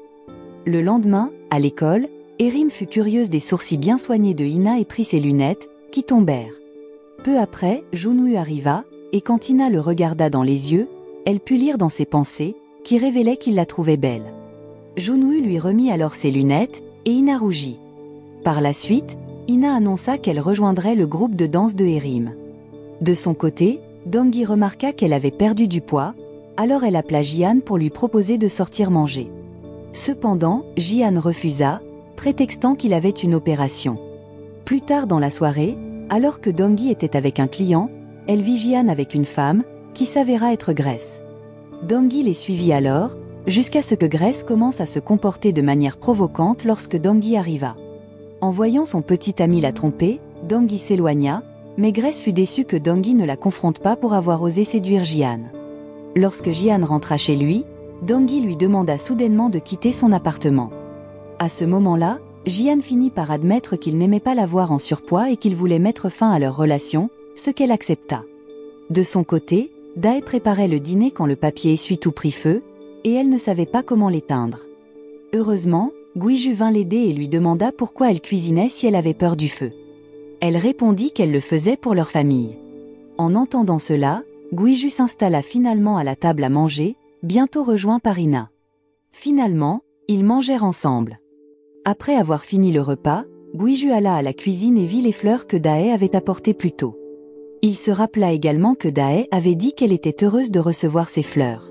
Le lendemain, à l'école, Erim fut curieuse des sourcils bien soignés de Ina et prit ses lunettes, qui tombèrent. Peu après, Junwoo arriva, et quand Ina le regarda dans les yeux, elle put lire dans ses pensées, qui révélaient qu'il la trouvait belle. Junwoo lui remit alors ses lunettes, et Ina rougit. Par la suite, Ina annonça qu'elle rejoindrait le groupe de danse de Erim. De son côté, Donggi remarqua qu'elle avait perdu du poids, alors elle appela Jian pour lui proposer de sortir manger. Cependant, Jian refusa, prétextant qu'il avait une opération. Plus tard dans la soirée, alors que Donggi était avec un client, elle vit Jian avec une femme, qui s'avéra être Grace. Donggi les suivit alors, jusqu'à ce que Grace commence à se comporter de manière provocante lorsque Donggi arriva. En voyant son petit ami la tromper, Donggi s'éloigna, mais Grace fut déçue que Donggi ne la confronte pas pour avoir osé séduire Jian. Lorsque Jian rentra chez lui, Donggi lui demanda soudainement de quitter son appartement. À ce moment-là, Jian finit par admettre qu'il n'aimait pas la voir en surpoids et qu'il voulait mettre fin à leur relation, ce qu'elle accepta. De son côté, Dae préparait le dîner quand le papier essuie-tout prit feu, et elle ne savait pas comment l'éteindre. Heureusement, Guiju vint l'aider et lui demanda pourquoi elle cuisinait si elle avait peur du feu. Elle répondit qu'elle le faisait pour leur famille. En entendant cela, Guiju s'installa finalement à la table à manger, bientôt rejoint par Ina. Finalement, ils mangèrent ensemble. Après avoir fini le repas, Guiju alla à la cuisine et vit les fleurs que Dae avait apportées plus tôt. Il se rappela également que Dae avait dit qu'elle était heureuse de recevoir ces fleurs.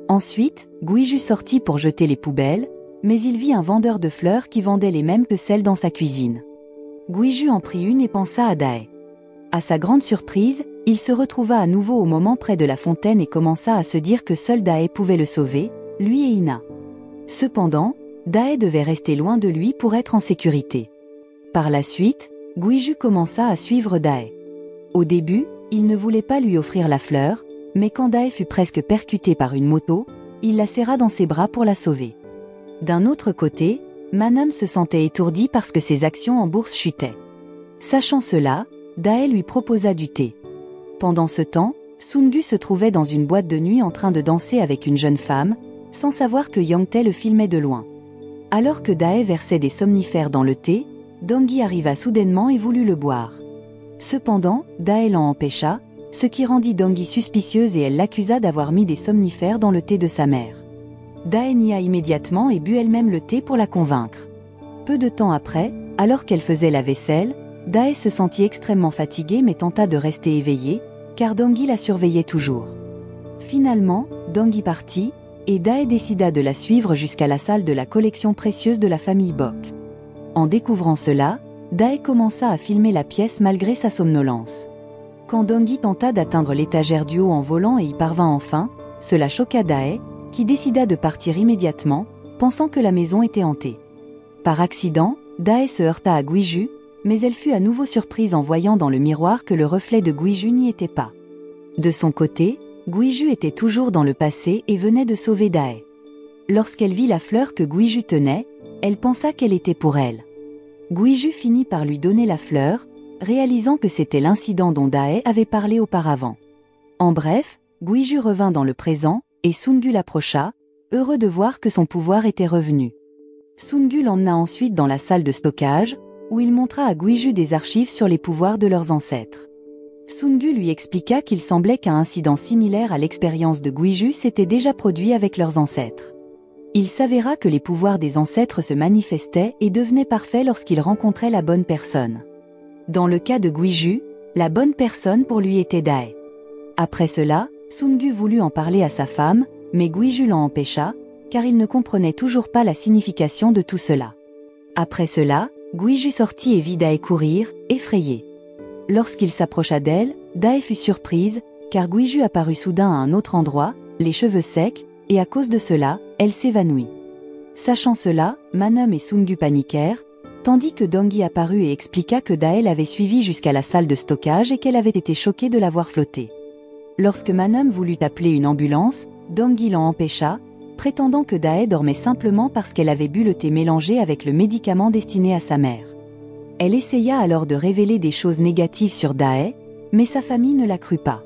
Ensuite, Guiju sortit pour jeter les poubelles, mais il vit un vendeur de fleurs qui vendait les mêmes que celles dans sa cuisine. Guiju en prit une et pensa à Dae. À sa grande surprise, il se retrouva à nouveau au moment près de la fontaine et commença à se dire que seul Dae pouvait le sauver, lui et Ina. Cependant, Dae devait rester loin de lui pour être en sécurité. Par la suite, Guiju commença à suivre Dae. Au début, il ne voulait pas lui offrir la fleur, mais quand Dae fut presque percutée par une moto, il la serra dans ses bras pour la sauver. D'un autre côté, Manam se sentait étourdi parce que ses actions en bourse chutaient. Sachant cela, Dae lui proposa du thé. Pendant ce temps, Sungu se trouvait dans une boîte de nuit en train de danser avec une jeune femme, sans savoir que Yangtae le filmait de loin. Alors que Dae versait des somnifères dans le thé, Donggi arriva soudainement et voulut le boire. Cependant, Dae l'en empêcha, ce qui rendit Dongui suspicieuse et elle l'accusa d'avoir mis des somnifères dans le thé de sa mère. Dae nia immédiatement et but elle-même le thé pour la convaincre. Peu de temps après, alors qu'elle faisait la vaisselle, Dae se sentit extrêmement fatiguée mais tenta de rester éveillée, car Dongui la surveillait toujours. Finalement, Dongui partit, et Dae décida de la suivre jusqu'à la salle de la collection précieuse de la famille Bok. En découvrant cela, Dae commença à filmer la pièce malgré sa somnolence. Quand Dongui tenta d'atteindre l'étagère du haut en volant et y parvint enfin, cela choqua Dae, qui décida de partir immédiatement, pensant que la maison était hantée. Par accident, Dae se heurta à Guiju, mais elle fut à nouveau surprise en voyant dans le miroir que le reflet de Guiju n'y était pas. De son côté, Guiju était toujours dans le passé et venait de sauver Dae. Lorsqu'elle vit la fleur que Guiju tenait, elle pensa qu'elle était pour elle. Guiju finit par lui donner la fleur, réalisant que c'était l'incident dont Dae avait parlé auparavant. En bref, Guiju revint dans le présent, et Sungu l'approcha, heureux de voir que son pouvoir était revenu. Sungu l'emmena ensuite dans la salle de stockage, où il montra à Guiju des archives sur les pouvoirs de leurs ancêtres. Sungu lui expliqua qu'il semblait qu'un incident similaire à l'expérience de Guiju s'était déjà produit avec leurs ancêtres. Il s'avéra que les pouvoirs des ancêtres se manifestaient et devenaient parfaits lorsqu'ils rencontraient la bonne personne. Dans le cas de Guiju, la bonne personne pour lui était Dae. Après cela, Sungu voulut en parler à sa femme, mais Guiju l'en empêcha, car il ne comprenait toujours pas la signification de tout cela. Après cela, Guiju sortit et vit Dae courir, effrayée. Lorsqu'il s'approcha d'elle, Dae fut surprise, car Guiju apparut soudain à un autre endroit, les cheveux secs, et à cause de cela, elle s'évanouit. Sachant cela, Manum et Sungu paniquèrent, tandis que Dongui apparut et expliqua que Dae l'avait suivie jusqu'à la salle de stockage et qu'elle avait été choquée de la voir flotter. Lorsque Manum voulut appeler une ambulance, Dongui l'en empêcha, prétendant que Dae dormait simplement parce qu'elle avait bu le thé mélangé avec le médicament destiné à sa mère. Elle essaya alors de révéler des choses négatives sur Dae, mais sa famille ne la crut pas.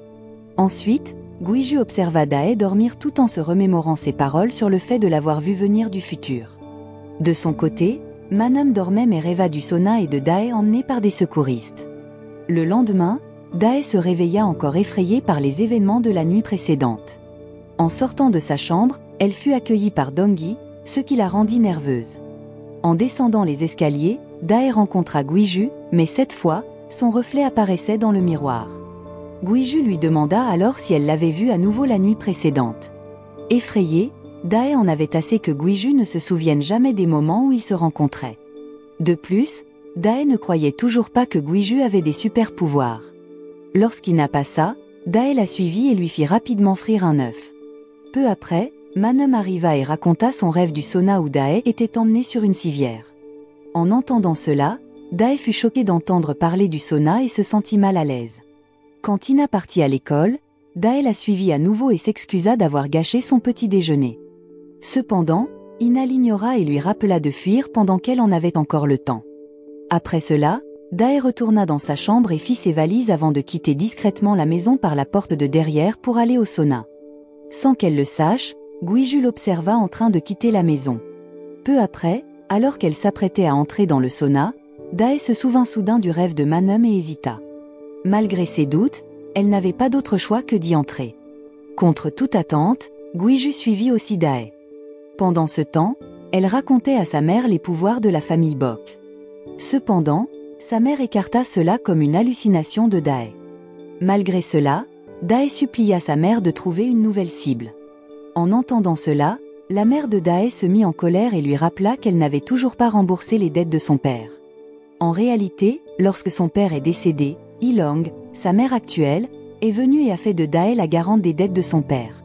Ensuite, Guiju observa Dae dormir tout en se remémorant ses paroles sur le fait de l'avoir vu venir du futur. De son côté, Manum dormait mais rêva du sauna et de Dae emmené par des secouristes. Le lendemain, Dae se réveilla encore effrayée par les événements de la nuit précédente. En sortant de sa chambre, elle fut accueillie par Dongui, ce qui la rendit nerveuse. En descendant les escaliers, Dae rencontra Guiju, mais cette fois, son reflet apparaissait dans le miroir. Guiju lui demanda alors si elle l'avait vu à nouveau la nuit précédente. Effrayée, Dae en avait assez que Guiju ne se souvienne jamais des moments où ils se rencontraient. De plus, Dae ne croyait toujours pas que Guiju avait des super pouvoirs. Lorsqu'Ina passa, Dae la suivit et lui fit rapidement frire un œuf. Peu après, Manum arriva et raconta son rêve du sauna où Dae était emmenée sur une civière. En entendant cela, Dae fut choquée d'entendre parler du sauna et se sentit mal à l'aise. Quand Ina partit à l'école, Dae la suivit à nouveau et s'excusa d'avoir gâché son petit déjeuner. Cependant, Ina l'ignora et lui rappela de fuir pendant qu'elle en avait encore le temps. Après cela, Dae retourna dans sa chambre et fit ses valises avant de quitter discrètement la maison par la porte de derrière pour aller au sauna. Sans qu'elle le sache, Guiju l'observa en train de quitter la maison. Peu après, alors qu'elle s'apprêtait à entrer dans le sauna, Dae se souvint soudain du rêve de Manum et hésita. Malgré ses doutes, elle n'avait pas d'autre choix que d'y entrer. Contre toute attente, Guiju suivit aussi Dae. Pendant ce temps, elle racontait à sa mère les pouvoirs de la famille Bok. Cependant, sa mère écarta cela comme une hallucination de Dae. Malgré cela, Dae supplia sa mère de trouver une nouvelle cible. En entendant cela, la mère de Dae se mit en colère et lui rappela qu'elle n'avait toujours pas remboursé les dettes de son père. En réalité, lorsque son père est décédé, Ilong, sa mère actuelle, est venue et a fait de Dae la garante des dettes de son père.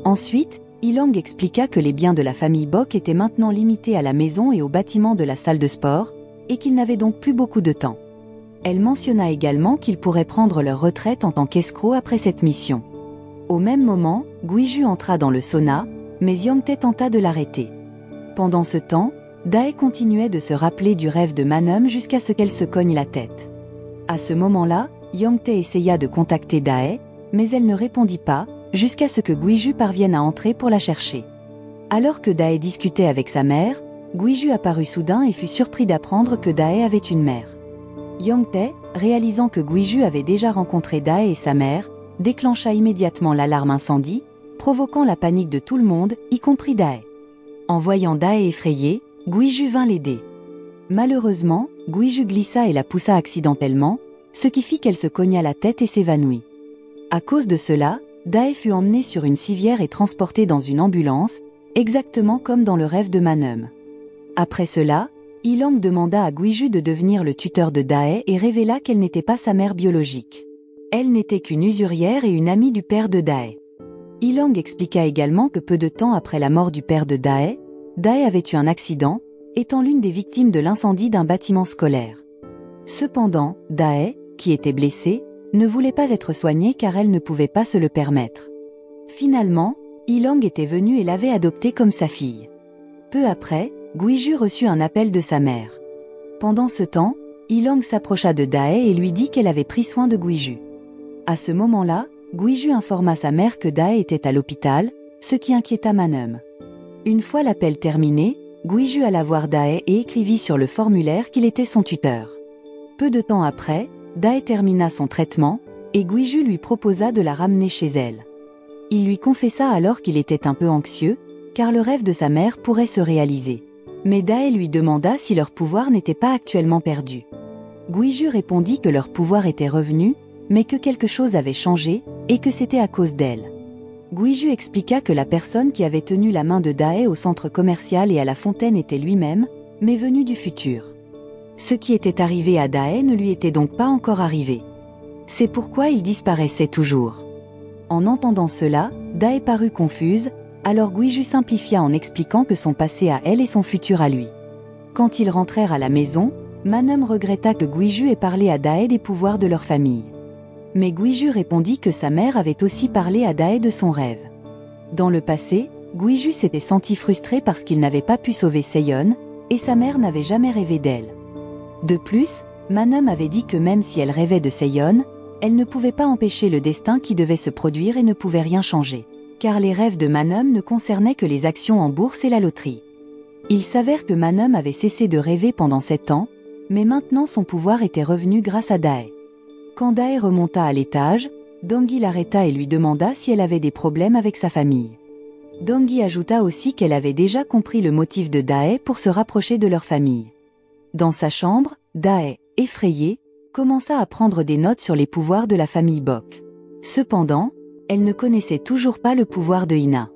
Ensuite, Ilong expliqua que les biens de la famille Bok étaient maintenant limités à la maison et au bâtiment de la salle de sport, et qu'ils n'avaient donc plus beaucoup de temps. Elle mentionna également qu'ils pourraient prendre leur retraite en tant qu'escrocs après cette mission. Au même moment, Guiju entra dans le sauna, mais Yongtae tenta de l'arrêter. Pendant ce temps, Dae continuait de se rappeler du rêve de Manum jusqu'à ce qu'elle se cogne la tête. À ce moment-là, Yongtae essaya de contacter Dae, mais elle ne répondit pas, jusqu'à ce que Guiju parvienne à entrer pour la chercher. Alors que Dae discutait avec sa mère, Guiju apparut soudain et fut surpris d'apprendre que Dae avait une mère. Yongtae, réalisant que Guiju avait déjà rencontré Dae et sa mère, déclencha immédiatement l'alarme incendie, provoquant la panique de tout le monde, y compris Dae. En voyant Dae effrayée, Guiju vint l'aider. Malheureusement, Guiju glissa et la poussa accidentellement, ce qui fit qu'elle se cogna la tête et s'évanouit. À cause de cela, Dae fut emmenée sur une civière et transportée dans une ambulance, exactement comme dans le rêve de Manum. Après cela, Ilang demanda à Guiju de devenir le tuteur de Dae et révéla qu'elle n'était pas sa mère biologique. Elle n'était qu'une usurière et une amie du père de Dae. Ilang expliqua également que peu de temps après la mort du père de Dae, Dae avait eu un accident, étant l'une des victimes de l'incendie d'un bâtiment scolaire. Cependant, Dae, qui était blessée, ne voulait pas être soignée car elle ne pouvait pas se le permettre. Finalement, Ilang était venue et l'avait adoptée comme sa fille. Peu après, Guiju reçut un appel de sa mère. Pendant ce temps, Ilang s'approcha de Dae et lui dit qu'elle avait pris soin de Guiju. À ce moment-là, Guiju informa sa mère que Dae était à l'hôpital, ce qui inquiéta Manum. Une fois l'appel terminé, Guiju alla voir Dae et écrivit sur le formulaire qu'il était son tuteur. Peu de temps après, Dae termina son traitement, et Guiju lui proposa de la ramener chez elle. Il lui confessa alors qu'il était un peu anxieux, car le rêve de sa mère pourrait se réaliser. Mais Dae lui demanda si leur pouvoir n'était pas actuellement perdu. Guiju répondit que leur pouvoir était revenu, mais que quelque chose avait changé, et que c'était à cause d'elle. Guiju expliqua que la personne qui avait tenu la main de Dae au centre commercial et à la fontaine était lui-même, mais venu du futur. Ce qui était arrivé à Dae ne lui était donc pas encore arrivé. C'est pourquoi il disparaissait toujours. En entendant cela, Dae parut confuse, alors Guiju simplifia en expliquant que son passé à elle et son futur à lui. Quand ils rentrèrent à la maison, Manum regretta que Guiju ait parlé à Dae des pouvoirs de leur famille. Mais Guiju répondit que sa mère avait aussi parlé à Dae de son rêve. Dans le passé, Guiju s'était senti frustré parce qu'il n'avait pas pu sauver Seyon, et sa mère n'avait jamais rêvé d'elle. De plus, Manum avait dit que même si elle rêvait de Seyon, elle ne pouvait pas empêcher le destin qui devait se produire et ne pouvait rien changer. Car les rêves de Manum ne concernaient que les actions en bourse et la loterie. Il s'avère que Manum avait cessé de rêver pendant 7 ans, mais maintenant son pouvoir était revenu grâce à Dae. Quand Dae remonta à l'étage, Dongui l'arrêta et lui demanda si elle avait des problèmes avec sa famille. Dongui ajouta aussi qu'elle avait déjà compris le motif de Dae pour se rapprocher de leur famille. Dans sa chambre, Dae, effrayée, commença à prendre des notes sur les pouvoirs de la famille Bok. Cependant, elle ne connaissait toujours pas le pouvoir de Ina.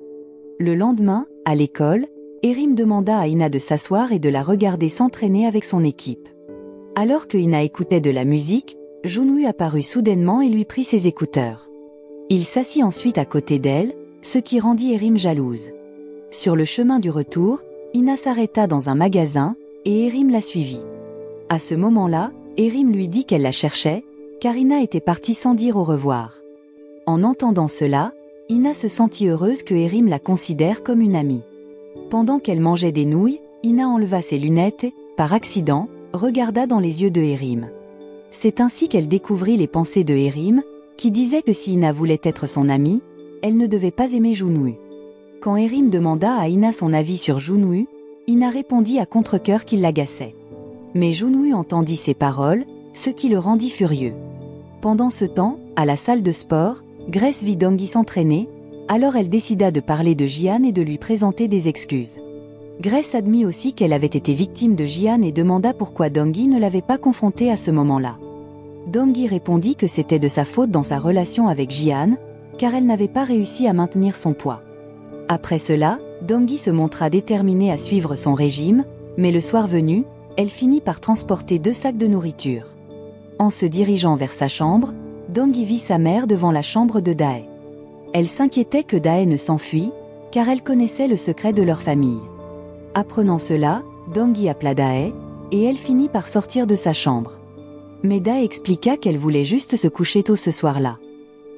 Le lendemain, à l'école, Erim demanda à Ina de s'asseoir et de la regarder s'entraîner avec son équipe. Alors que Ina écoutait de la musique, Junwoo apparut soudainement et lui prit ses écouteurs. Il s'assit ensuite à côté d'elle, ce qui rendit Erim jalouse. Sur le chemin du retour, Ina s'arrêta dans un magasin, et Erim la suivit. À ce moment-là, Erim lui dit qu'elle la cherchait, car Ina était partie sans dire au revoir. En entendant cela, Ina se sentit heureuse que Erim la considère comme une amie. Pendant qu'elle mangeait des nouilles, Ina enleva ses lunettes et, par accident, regarda dans les yeux de Erim. C'est ainsi qu'elle découvrit les pensées de Erim, qui disait que si Ina voulait être son amie, elle ne devait pas aimer Junwoo. Quand Erim demanda à Ina son avis sur Junwoo, Ina répondit à contre-cœur qu'il l'agaçait. Mais Junwoo entendit ces paroles, ce qui le rendit furieux. Pendant ce temps, à la salle de sport, Grace vit Dongui s'entraîner, alors elle décida de parler de Jian et de lui présenter des excuses. Grace admit aussi qu'elle avait été victime de Jian et demanda pourquoi Dongui ne l'avait pas confrontée à ce moment-là. Dongui répondit que c'était de sa faute dans sa relation avec Jian, car elle n'avait pas réussi à maintenir son poids. Après cela, Dongui se montra déterminée à suivre son régime, mais le soir venu, elle finit par transporter 2 sacs de nourriture. En se dirigeant vers sa chambre, Dongui vit sa mère devant la chambre de Dae. Elle s'inquiétait que Dae ne s'enfuit, car elle connaissait le secret de leur famille. Apprenant cela, Dongui appela Dae, et elle finit par sortir de sa chambre. Mais Dae expliqua qu'elle voulait juste se coucher tôt ce soir-là.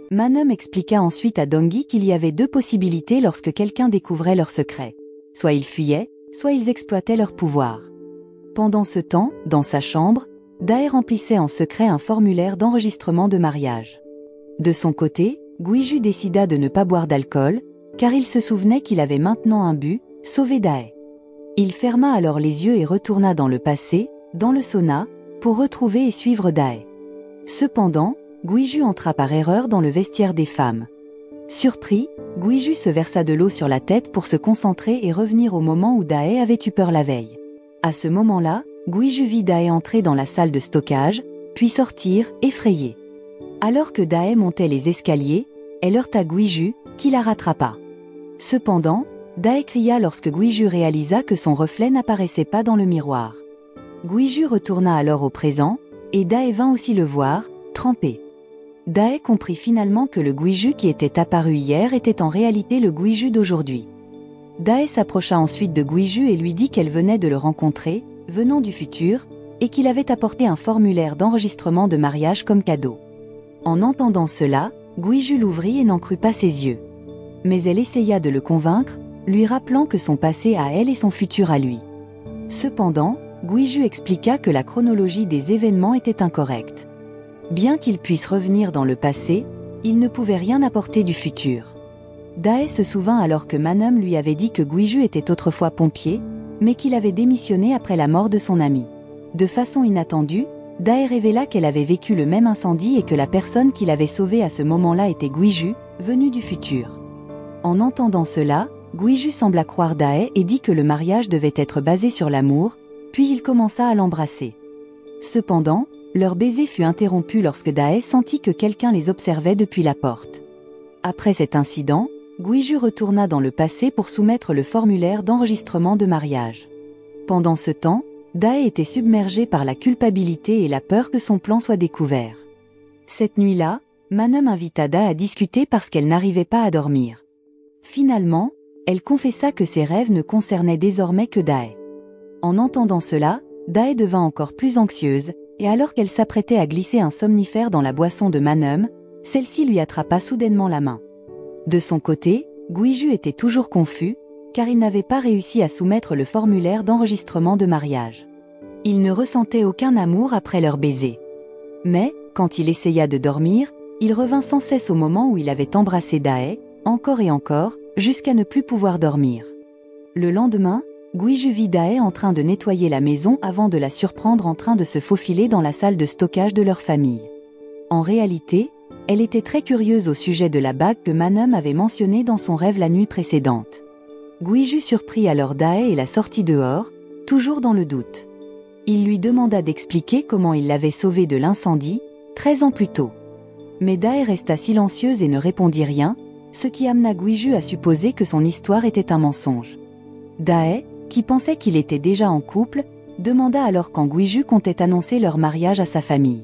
Manum expliqua ensuite à Dongui qu'il y avait 2 possibilités lorsque quelqu'un découvrait leur secret. Soit ils fuyaient, soit ils exploitaient leur pouvoir. Pendant ce temps, dans sa chambre, Dae remplissait en secret un formulaire d'enregistrement de mariage. De son côté, Guiju décida de ne pas boire d'alcool, car il se souvenait qu'il avait maintenant un but, sauver Dae. Il ferma alors les yeux et retourna dans le passé, dans le sauna, pour retrouver et suivre Dae. Cependant, Guiju entra par erreur dans le vestiaire des femmes. Surpris, Guiju se versa de l'eau sur la tête pour se concentrer et revenir au moment où Dae avait eu peur la veille. À ce moment-là, Guiju vit Dae entrer dans la salle de stockage, puis sortir, effrayée. Alors que Dae montait les escaliers, elle heurta Guiju, qui la rattrapa. Cependant, Dae cria lorsque Guiju réalisa que son reflet n'apparaissait pas dans le miroir. Guiju retourna alors au présent, et Dae vint aussi le voir, trempé. Dae comprit finalement que le Guiju qui était apparu hier était en réalité le Guiju d'aujourd'hui. Dae s'approcha ensuite de Guiju et lui dit qu'elle venait de le rencontrer, venant du futur, et qu'il avait apporté un formulaire d'enregistrement de mariage comme cadeau. En entendant cela, Guiju l'ouvrit et n'en crut pas ses yeux. Mais elle essaya de le convaincre, lui rappelant que son passé à elle et son futur à lui. Cependant, Guiju expliqua que la chronologie des événements était incorrecte. Bien qu'il puisse revenir dans le passé, il ne pouvait rien apporter du futur. Dae se souvint alors que Manum lui avait dit que Guiju était autrefois pompier, mais qu'il avait démissionné après la mort de son ami. De façon inattendue, Dae révéla qu'elle avait vécu le même incendie et que la personne qui l'avait sauvée à ce moment-là était Guiju, venu du futur. En entendant cela, Guiju sembla croire Dae et dit que le mariage devait être basé sur l'amour, puis il commença à l'embrasser. Cependant, leur baiser fut interrompu lorsque Dae sentit que quelqu'un les observait depuis la porte. Après cet incident, Guiju retourna dans le passé pour soumettre le formulaire d'enregistrement de mariage. Pendant ce temps, Dae était submergé par la culpabilité et la peur que son plan soit découvert. Cette nuit-là, Manum invita Dae à discuter parce qu'elle n'arrivait pas à dormir. Finalement, elle confessa que ses rêves ne concernaient désormais que Dae. En entendant cela, Dae devint encore plus anxieuse, et alors qu'elle s'apprêtait à glisser un somnifère dans la boisson de Manum, celle-ci lui attrapa soudainement la main. De son côté, Guiju était toujours confus, car il n'avait pas réussi à soumettre le formulaire d'enregistrement de mariage. Il ne ressentait aucun amour après leur baiser. Mais, quand il essaya de dormir, il revint sans cesse au moment où il avait embrassé Dae, encore et encore, jusqu'à ne plus pouvoir dormir. Le lendemain, Guiju vit Dae en train de nettoyer la maison avant de la surprendre en train de se faufiler dans la salle de stockage de leur famille. En réalité, elle était très curieuse au sujet de la bague que Manum avait mentionnée dans son rêve la nuit précédente. Guiju surprit alors Dae et la sortit dehors, toujours dans le doute. Il lui demanda d'expliquer comment il l'avait sauvée de l'incendie, 13 ans plus tôt. Mais Dae resta silencieuse et ne répondit rien, ce qui amena Guiju à supposer que son histoire était un mensonge. Dae, qui pensait qu'il était déjà en couple, demanda alors quand Guiju comptait annoncer leur mariage à sa famille.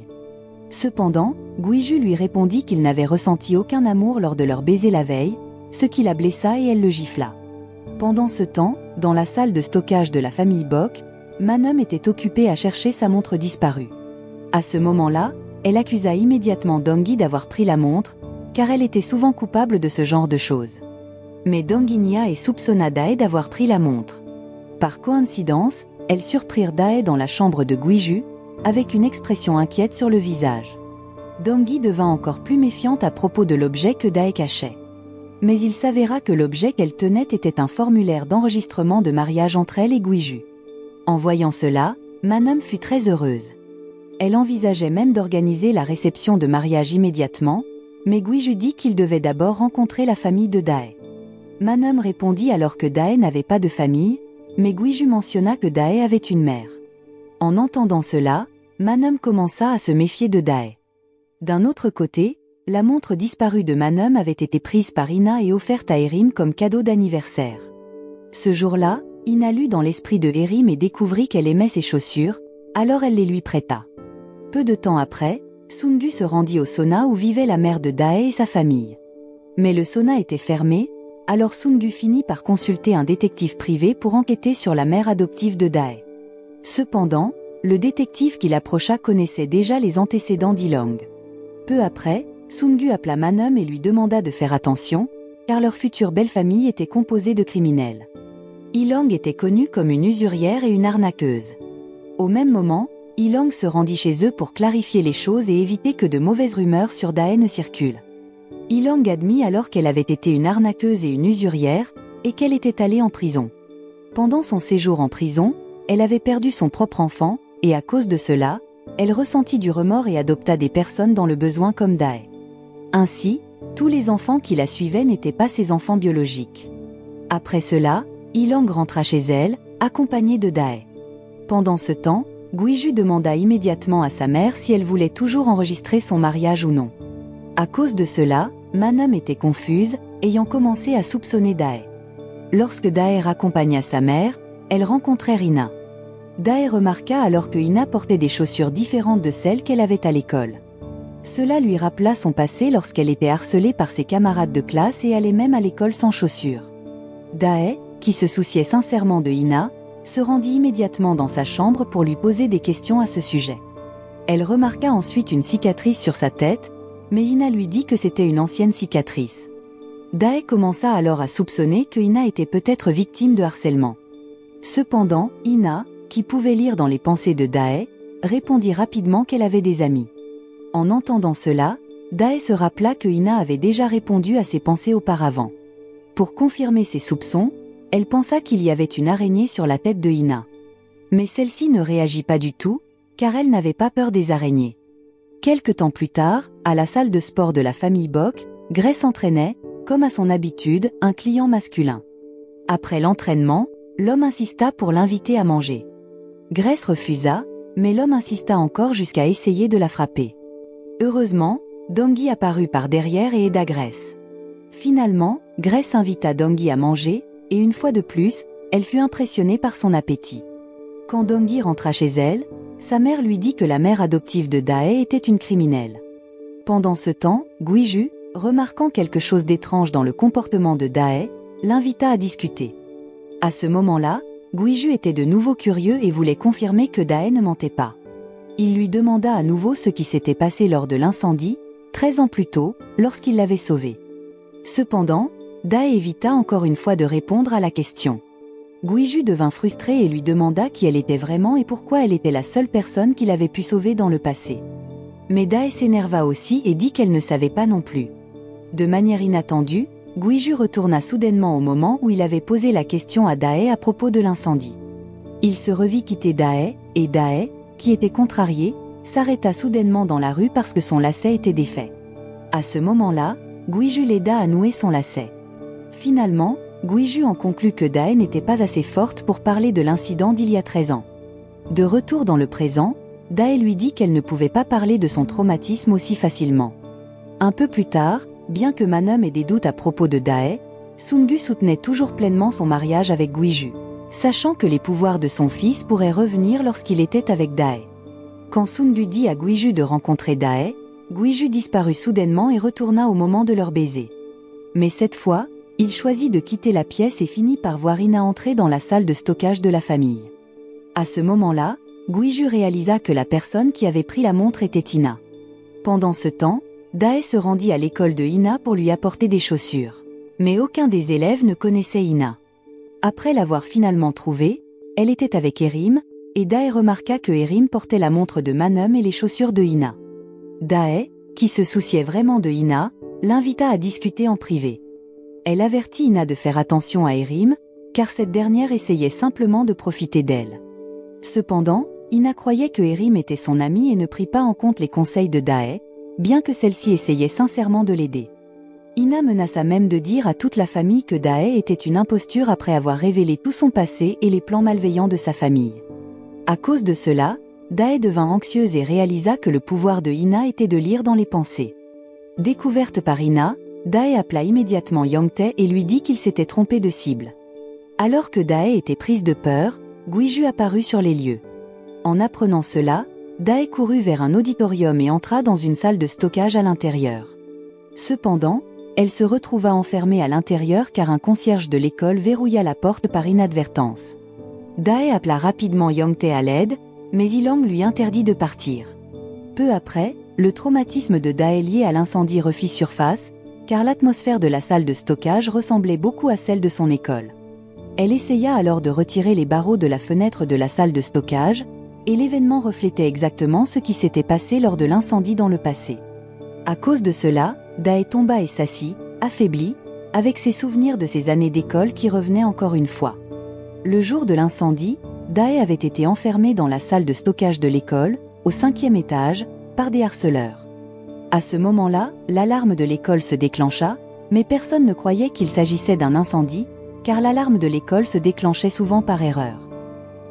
Cependant, Guiju lui répondit qu'il n'avait ressenti aucun amour lors de leur baiser la veille, ce qui la blessa et elle le gifla. Pendant ce temps, dans la salle de stockage de la famille Bok, Manum était occupée à chercher sa montre disparue. À ce moment-là, elle accusa immédiatement Donggi d'avoir pris la montre, car elle était souvent coupable de ce genre de choses. Mais Donggi nia et soupçonna Dae d'avoir pris la montre. Par coïncidence, elles surprirent Dae dans la chambre de Guiju, avec une expression inquiète sur le visage. Donggi devint encore plus méfiante à propos de l'objet que Dae cachait. Mais il s'avéra que l'objet qu'elle tenait était un formulaire d'enregistrement de mariage entre elle et Guiju. En voyant cela, Manum fut très heureuse. Elle envisageait même d'organiser la réception de mariage immédiatement, mais Guiju dit qu'il devait d'abord rencontrer la famille de Dae. Manum répondit alors que Dae n'avait pas de famille, mais Guiju mentionna que Dae avait une mère. En entendant cela, Manum commença à se méfier de Dae. D'un autre côté, la montre disparue de Manum avait été prise par Ina et offerte à Erim comme cadeau d'anniversaire. Ce jour-là, Ina lut dans l'esprit de Erim et découvrit qu'elle aimait ses chaussures, alors elle les lui prêta. Peu de temps après, Sungu se rendit au sauna où vivait la mère de Dae et sa famille. Mais le sauna était fermé, alors Sungu finit par consulter un détective privé pour enquêter sur la mère adoptive de Dae. Cependant, le détective qui l'approcha connaissait déjà les antécédents d'Ilong. Peu après, Sungu appela Manum et lui demanda de faire attention, car leur future belle famille était composée de criminels. Ilong était connue comme une usurière et une arnaqueuse. Au même moment, Ilong se rendit chez eux pour clarifier les choses et éviter que de mauvaises rumeurs sur Dae ne circulent. Ilong admit alors qu'elle avait été une arnaqueuse et une usurière, et qu'elle était allée en prison. Pendant son séjour en prison, elle avait perdu son propre enfant, et à cause de cela, elle ressentit du remords et adopta des personnes dans le besoin comme Dae. Ainsi, tous les enfants qui la suivaient n'étaient pas ses enfants biologiques. Après cela, Ilang rentra chez elle, accompagnée de Dae. Pendant ce temps, Guiju demanda immédiatement à sa mère si elle voulait toujours enregistrer son mariage ou non. À cause de cela, Manum était confuse, ayant commencé à soupçonner Dae. Lorsque Dae raccompagna sa mère, elle rencontrait Rina. Dae remarqua alors que Ina portait des chaussures différentes de celles qu'elle avait à l'école. Cela lui rappela son passé lorsqu'elle était harcelée par ses camarades de classe et allait même à l'école sans chaussures. Dae, qui se souciait sincèrement de Ina, se rendit immédiatement dans sa chambre pour lui poser des questions à ce sujet. Elle remarqua ensuite une cicatrice sur sa tête, mais Ina lui dit que c'était une ancienne cicatrice. Dae commença alors à soupçonner que Ina était peut-être victime de harcèlement. Cependant, Ina, qui pouvait lire dans les pensées de Dae, répondit rapidement qu'elle avait des amis. En entendant cela, Dae se rappela que Ina avait déjà répondu à ses pensées auparavant. Pour confirmer ses soupçons, elle pensa qu'il y avait une araignée sur la tête de Ina. Mais celle-ci ne réagit pas du tout, car elle n'avait pas peur des araignées. Quelque temps plus tard, à la salle de sport de la famille Bok, Grace entraînait, comme à son habitude, un client masculin. Après l'entraînement, l'homme insista pour l'inviter à manger. Grace refusa, mais l'homme insista encore jusqu'à essayer de la frapper. Heureusement, Dongui apparut par derrière et aida Grace. Finalement, Grace invita Dongui à manger, et une fois de plus, elle fut impressionnée par son appétit. Quand Dongui rentra chez elle, sa mère lui dit que la mère adoptive de Dae était une criminelle. Pendant ce temps, Guiju, remarquant quelque chose d'étrange dans le comportement de Dae, l'invita à discuter. À ce moment-là, Guiju était de nouveau curieux et voulait confirmer que Dae ne mentait pas. Il lui demanda à nouveau ce qui s'était passé lors de l'incendie, 13 ans plus tôt, lorsqu'il l'avait sauvée. Cependant, Dae évita encore une fois de répondre à la question. Guiju devint frustré et lui demanda qui elle était vraiment et pourquoi elle était la seule personne qu'il avait pu sauver dans le passé. Mais Dae s'énerva aussi et dit qu'elle ne savait pas non plus. De manière inattendue, Guiju retourna soudainement au moment où il avait posé la question à Dae à propos de l'incendie. Il se revit quitter Dae, et Dae, qui était contrarié, s'arrêta soudainement dans la rue parce que son lacet était défait. À ce moment-là, Guiju l'aida à nouer son lacet. Finalement, Guiju en conclut que Dae n'était pas assez forte pour parler de l'incident d'il y a 13 ans. De retour dans le présent, Dae lui dit qu'elle ne pouvait pas parler de son traumatisme aussi facilement. Un peu plus tard, bien que Manum ait des doutes à propos de Dae, Sungu soutenait toujours pleinement son mariage avec Guiju, sachant que les pouvoirs de son fils pourraient revenir lorsqu'il était avec Dae. Quand Sungu dit à Guiju de rencontrer Dae, Guiju disparut soudainement et retourna au moment de leur baiser. Mais cette fois, il choisit de quitter la pièce et finit par voir Ina entrer dans la salle de stockage de la famille. À ce moment-là, Guiju réalisa que la personne qui avait pris la montre était Ina. Pendant ce temps, Dae se rendit à l'école de Ina pour lui apporter des chaussures. Mais aucun des élèves ne connaissait Ina. Après l'avoir finalement trouvée, elle était avec Erim, et Dae remarqua que Erim portait la montre de Manum et les chaussures de Ina. Dae, qui se souciait vraiment de Ina, l'invita à discuter en privé. Elle avertit Ina de faire attention à Erim, car cette dernière essayait simplement de profiter d'elle. Cependant, Ina croyait que Erim était son amie et ne prit pas en compte les conseils de Dae, bien que celle-ci essayait sincèrement de l'aider. Ina menaça même de dire à toute la famille que Dae était une imposture après avoir révélé tout son passé et les plans malveillants de sa famille. À cause de cela, Dae devint anxieuse et réalisa que le pouvoir de Ina était de lire dans les pensées. Découverte par Ina, Dae appela immédiatement Yangtae et lui dit qu'il s'était trompé de cible. Alors que Dae était prise de peur, Guiju apparut sur les lieux. En apprenant cela, Dae courut vers un auditorium et entra dans une salle de stockage à l'intérieur. Cependant, elle se retrouva enfermée à l'intérieur car un concierge de l'école verrouilla la porte par inadvertance. Dae appela rapidement Yangtae à l'aide, mais Ilang lui interdit de partir. Peu après, le traumatisme de Dae lié à l'incendie refit surface, car l'atmosphère de la salle de stockage ressemblait beaucoup à celle de son école. Elle essaya alors de retirer les barreaux de la fenêtre de la salle de stockage, et l'événement reflétait exactement ce qui s'était passé lors de l'incendie dans le passé. À cause de cela, Dae tomba et s'assit, affaibli, avec ses souvenirs de ses années d'école qui revenaient encore une fois. Le jour de l'incendie, Dae avait été enfermée dans la salle de stockage de l'école, au 5e étage, par des harceleurs. À ce moment-là, l'alarme de l'école se déclencha, mais personne ne croyait qu'il s'agissait d'un incendie, car l'alarme de l'école se déclenchait souvent par erreur.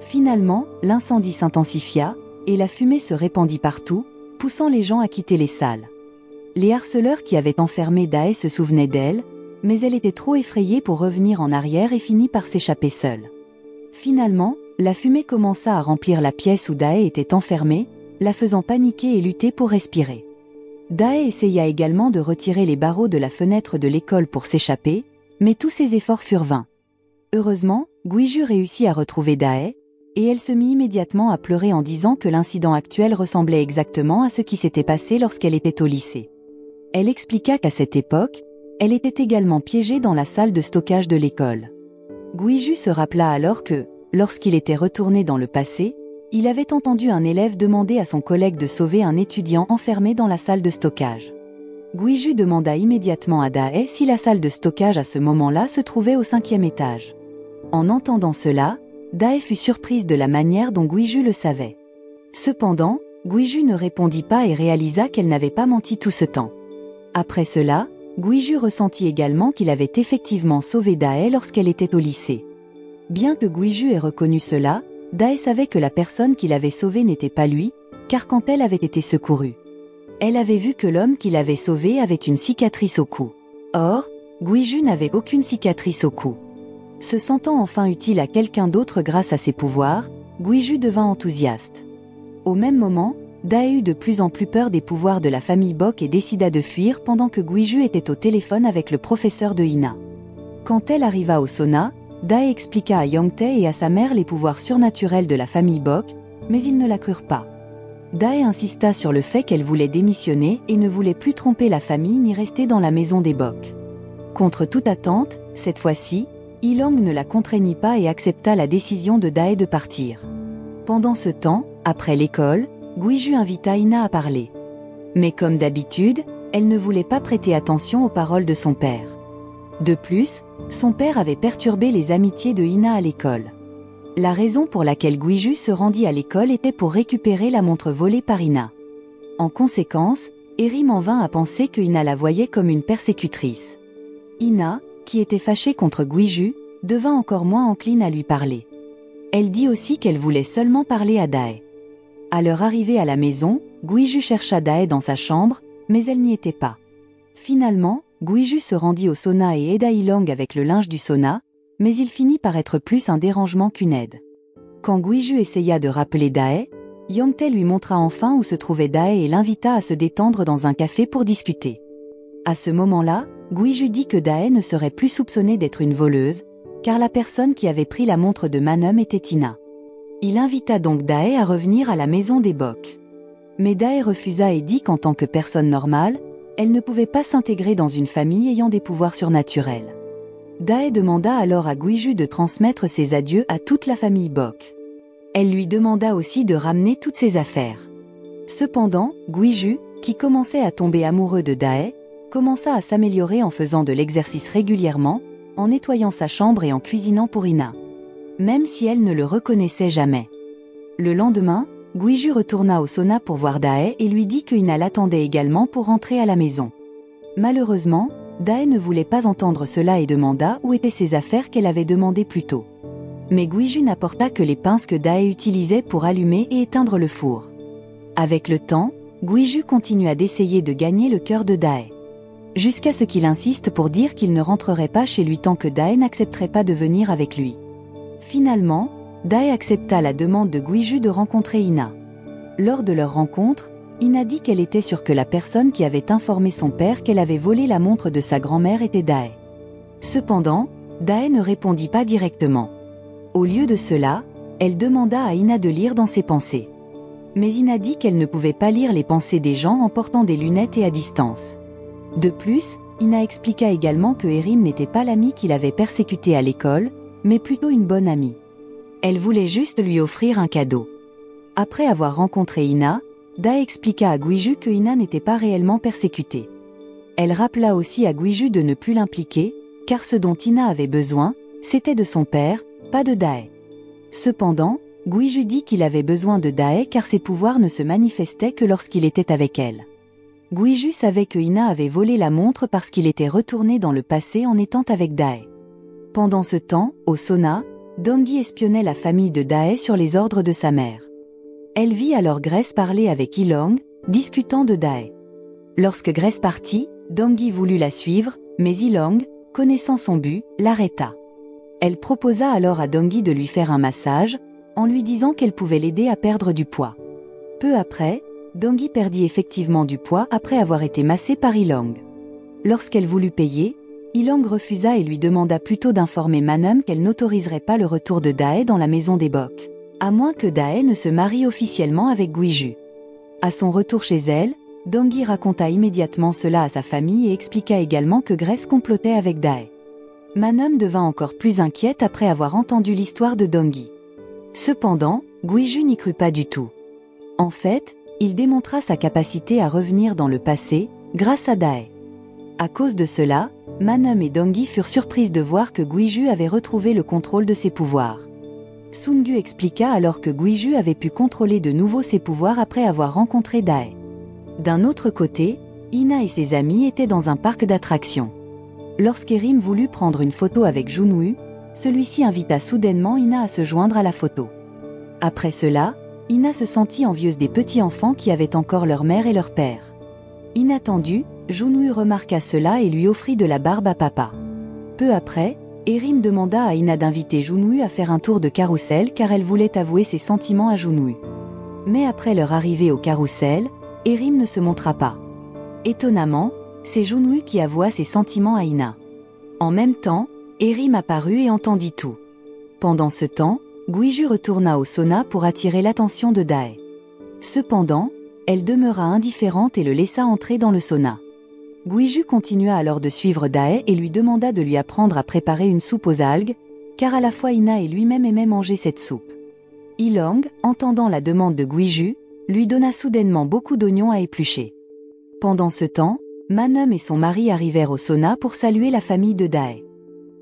Finalement, l'incendie s'intensifia, et la fumée se répandit partout, poussant les gens à quitter les salles. Les harceleurs qui avaient enfermé Dae se souvenaient d'elle, mais elle était trop effrayée pour revenir en arrière et finit par s'échapper seule. Finalement, la fumée commença à remplir la pièce où Dae était enfermée, la faisant paniquer et lutter pour respirer. Dae essaya également de retirer les barreaux de la fenêtre de l'école pour s'échapper, mais tous ses efforts furent vains. Heureusement, Guiju réussit à retrouver Dae, et elle se mit immédiatement à pleurer en disant que l'incident actuel ressemblait exactement à ce qui s'était passé lorsqu'elle était au lycée. Elle expliqua qu'à cette époque, elle était également piégée dans la salle de stockage de l'école. Guiju se rappela alors que, lorsqu'il était retourné dans le passé, il avait entendu un élève demander à son collègue de sauver un étudiant enfermé dans la salle de stockage. Guiju demanda immédiatement à Dae si la salle de stockage à ce moment-là se trouvait au 5e étage. En entendant cela, Dae fut surprise de la manière dont Guiju le savait. Cependant, Guiju ne répondit pas et réalisa qu'elle n'avait pas menti tout ce temps. Après cela, Guiju ressentit également qu'il avait effectivement sauvé Dae lorsqu'elle était au lycée. Bien que Guiju ait reconnu cela, Dae savait que la personne qui l'avait sauvé n'était pas lui, car quand elle avait été secourue, elle avait vu que l'homme qui l'avait sauvé avait une cicatrice au cou. Or, Guiju n'avait aucune cicatrice au cou. Se sentant enfin utile à quelqu'un d'autre grâce à ses pouvoirs, Guiju devint enthousiaste. Au même moment, Dae eut de plus en plus peur des pouvoirs de la famille Bok et décida de fuir pendant que Guiju était au téléphone avec le professeur de Hina. Quand elle arriva au sauna, Dae expliqua à Yangtae et à sa mère les pouvoirs surnaturels de la famille Bok, mais ils ne la crurent pas. Dae insista sur le fait qu'elle voulait démissionner et ne voulait plus tromper la famille ni rester dans la maison des Bok. Contre toute attente, cette fois-ci, Ilang ne la contraignit pas et accepta la décision de Dae de partir. Pendant ce temps, après l'école, Guiju invita Hina à parler. Mais comme d'habitude, elle ne voulait pas prêter attention aux paroles de son père. De plus, son père avait perturbé les amitiés de Hina à l'école. La raison pour laquelle Guiju se rendit à l'école était pour récupérer la montre volée par Hina. En conséquence, Erim en vint à penser que Hina la voyait comme une persécutrice. Hina, qui était fâchée contre Guiju, devint encore moins encline à lui parler. Elle dit aussi qu'elle voulait seulement parler à Dae. À leur arrivée à la maison, Guiju chercha Dae dans sa chambre, mais elle n'y était pas. Finalement, Guiju se rendit au sauna et aida Ilang avec le linge du sauna, mais il finit par être plus un dérangement qu'une aide. Quand Guiju essaya de rappeler Dae, Yangtae lui montra enfin où se trouvait Dae et l'invita à se détendre dans un café pour discuter. À ce moment-là, Guiju dit que Dae ne serait plus soupçonnée d'être une voleuse, car la personne qui avait pris la montre de Manum était Hina. Il invita donc Dae à revenir à la maison des Bok. Mais Dae refusa et dit qu'en tant que personne normale, elle ne pouvait pas s'intégrer dans une famille ayant des pouvoirs surnaturels. Dae demanda alors à Guiju de transmettre ses adieux à toute la famille Bok. Elle lui demanda aussi de ramener toutes ses affaires. Cependant, Guiju, qui commençait à tomber amoureux de Dae, commença à s'améliorer en faisant de l'exercice régulièrement, en nettoyant sa chambre et en cuisinant pour Hina. Même si elle ne le reconnaissait jamais. Le lendemain, Guiju retourna au sauna pour voir Dae et lui dit que Hina l'attendait également pour rentrer à la maison. Malheureusement, Dae ne voulait pas entendre cela et demanda où étaient ses affaires qu'elle avait demandées plus tôt. Mais Guiju n'apporta que les pinces que Dae utilisait pour allumer et éteindre le four. Avec le temps, Guiju continua d'essayer de gagner le cœur de Dae. Jusqu'à ce qu'il insiste pour dire qu'il ne rentrerait pas chez lui tant que Dae n'accepterait pas de venir avec lui. Finalement, Dae accepta la demande de Guiju de rencontrer Hina. Lors de leur rencontre, Hina dit qu'elle était sûre que la personne qui avait informé son père qu'elle avait volé la montre de sa grand-mère était Dae. Cependant, Dae ne répondit pas directement. Au lieu de cela, elle demanda à Hina de lire dans ses pensées. Mais Hina dit qu'elle ne pouvait pas lire les pensées des gens en portant des lunettes et à distance. De plus, Hina expliqua également que Erim n'était pas l'ami qu'il avait persécuté à l'école, mais plutôt une bonne amie. Elle voulait juste lui offrir un cadeau. Après avoir rencontré Hina, Dae expliqua à Guiju que Hina n'était pas réellement persécutée. Elle rappela aussi à Guiju de ne plus l'impliquer, car ce dont Hina avait besoin, c'était de son père, pas de Dae. Cependant, Guiju dit qu'il avait besoin de Dae car ses pouvoirs ne se manifestaient que lorsqu'il était avec elle. Guiju savait que Ina avait volé la montre parce qu'il était retourné dans le passé en étant avec Dae. Pendant ce temps, au sauna, Donggi espionnait la famille de Dae sur les ordres de sa mère. Elle vit alors Grace parler avec Ilong, discutant de Dae. Lorsque Grace partit, Donggi voulut la suivre, mais Ilong, connaissant son but, l'arrêta. Elle proposa alors à Donggi de lui faire un massage, en lui disant qu'elle pouvait l'aider à perdre du poids. Peu après, Donggi perdit effectivement du poids après avoir été massée par Ilong. Lorsqu'elle voulut payer, Ilong refusa et lui demanda plutôt d'informer Manum qu'elle n'autoriserait pas le retour de Dae dans la maison des Bok, à moins que Dae ne se marie officiellement avec Guiju. À son retour chez elle, Donggi raconta immédiatement cela à sa famille et expliqua également que Grace complotait avec Dae. Manum devint encore plus inquiète après avoir entendu l'histoire de Donggi. Cependant, Guiju n'y crut pas du tout. En fait, il démontra sa capacité à revenir dans le passé, grâce à Dae. À cause de cela, Manum et Donggi furent surprises de voir que Guiju avait retrouvé le contrôle de ses pouvoirs. Sungu expliqua alors que Guiju avait pu contrôler de nouveau ses pouvoirs après avoir rencontré Dae. D'un autre côté, Ina et ses amis étaient dans un parc d'attractions. Lorsqu'Erim voulut prendre une photo avec Junwoo, celui-ci invita soudainement Ina à se joindre à la photo. Après cela, Ina se sentit envieuse des petits enfants qui avaient encore leur mère et leur père. Inattendu, Junwoo remarqua cela et lui offrit de la barbe à papa. Peu après, Erim demanda à Ina d'inviter Junwoo à faire un tour de carrousel car elle voulait avouer ses sentiments à Junwoo. Mais après leur arrivée au carrousel, Erim ne se montra pas. Étonnamment, c'est Junwoo qui avoua ses sentiments à Ina. En même temps, Erim apparut et entendit tout. Pendant ce temps, Guiju retourna au sauna pour attirer l'attention de Dae. Cependant, elle demeura indifférente et le laissa entrer dans le sauna. Guiju continua alors de suivre Dae et lui demanda de lui apprendre à préparer une soupe aux algues, car à la fois Ina et lui-même aimaient manger cette soupe. Ilong, entendant la demande de Guiju, lui donna soudainement beaucoup d'oignons à éplucher. Pendant ce temps, Manum et son mari arrivèrent au sauna pour saluer la famille de Dae.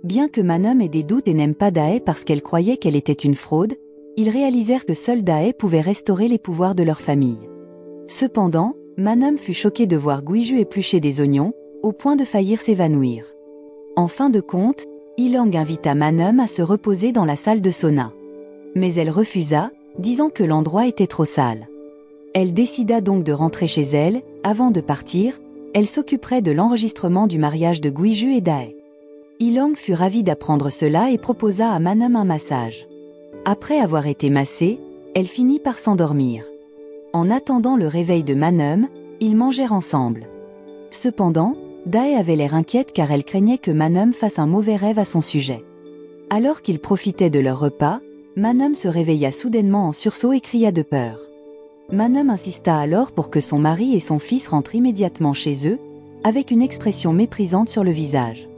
Bien que Manum ait des doutes et n'aime pas Dae parce qu'elle croyait qu'elle était une fraude, ils réalisèrent que seul Dae pouvait restaurer les pouvoirs de leur famille. Cependant, Manum fut choqué de voir Guiju éplucher des oignons, au point de faillir s'évanouir. En fin de compte, Ilong invita Manum à se reposer dans la salle de sauna. Mais elle refusa, disant que l'endroit était trop sale. Elle décida donc de rentrer chez elle. Avant de partir, elle s'occuperait de l'enregistrement du mariage de Guiju et Dae. Ilong fut ravi d'apprendre cela et proposa à Manum un massage. Après avoir été massée, elle finit par s'endormir. En attendant le réveil de Manum, ils mangèrent ensemble. Cependant, Dae avait l'air inquiète car elle craignait que Manum fasse un mauvais rêve à son sujet. Alors qu'ils profitaient de leur repas, Manum se réveilla soudainement en sursaut et cria de peur. Manum insista alors pour que son mari et son fils rentrent immédiatement chez eux, avec une expression méprisante sur le visage.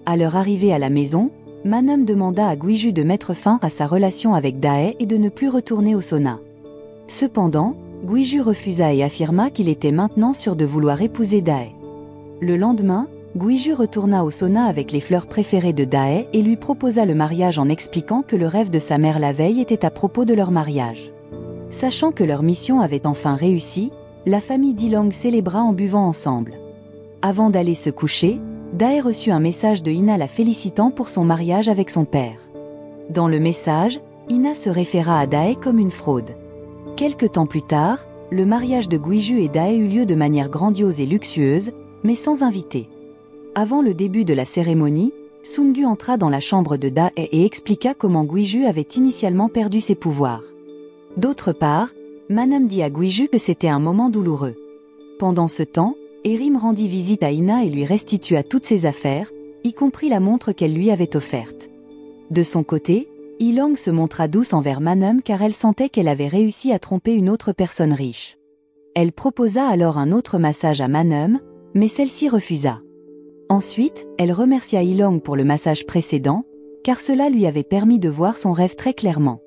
À leur arrivée à la maison, Manum demanda à Guiju de mettre fin à sa relation avec Dae et de ne plus retourner au sauna. Cependant, Guiju refusa et affirma qu'il était maintenant sûr de vouloir épouser Dae. Le lendemain, Guiju retourna au sauna avec les fleurs préférées de Dae et lui proposa le mariage en expliquant que le rêve de sa mère la veille était à propos de leur mariage. Sachant que leur mission avait enfin réussi, la famille d'Ilong célébra en buvant ensemble. Avant d'aller se coucher, Dae reçut un message de Ina la félicitant pour son mariage avec son père. Dans le message, Ina se référa à Dae comme une fraude. Quelque temps plus tard, le mariage de Guiju et Dae eut lieu de manière grandiose et luxueuse, mais sans invité. Avant le début de la cérémonie, Sungu entra dans la chambre de Dae et expliqua comment Guiju avait initialement perdu ses pouvoirs. D'autre part, Manum dit à Guiju que c'était un moment douloureux. Pendant ce temps, Erim rendit visite à Ina et lui restitua toutes ses affaires, y compris la montre qu'elle lui avait offerte. De son côté, Ilong se montra douce envers Manum car elle sentait qu'elle avait réussi à tromper une autre personne riche. Elle proposa alors un autre massage à Manum, mais celle-ci refusa. Ensuite, elle remercia Ilong pour le massage précédent, car cela lui avait permis de voir son rêve très clairement.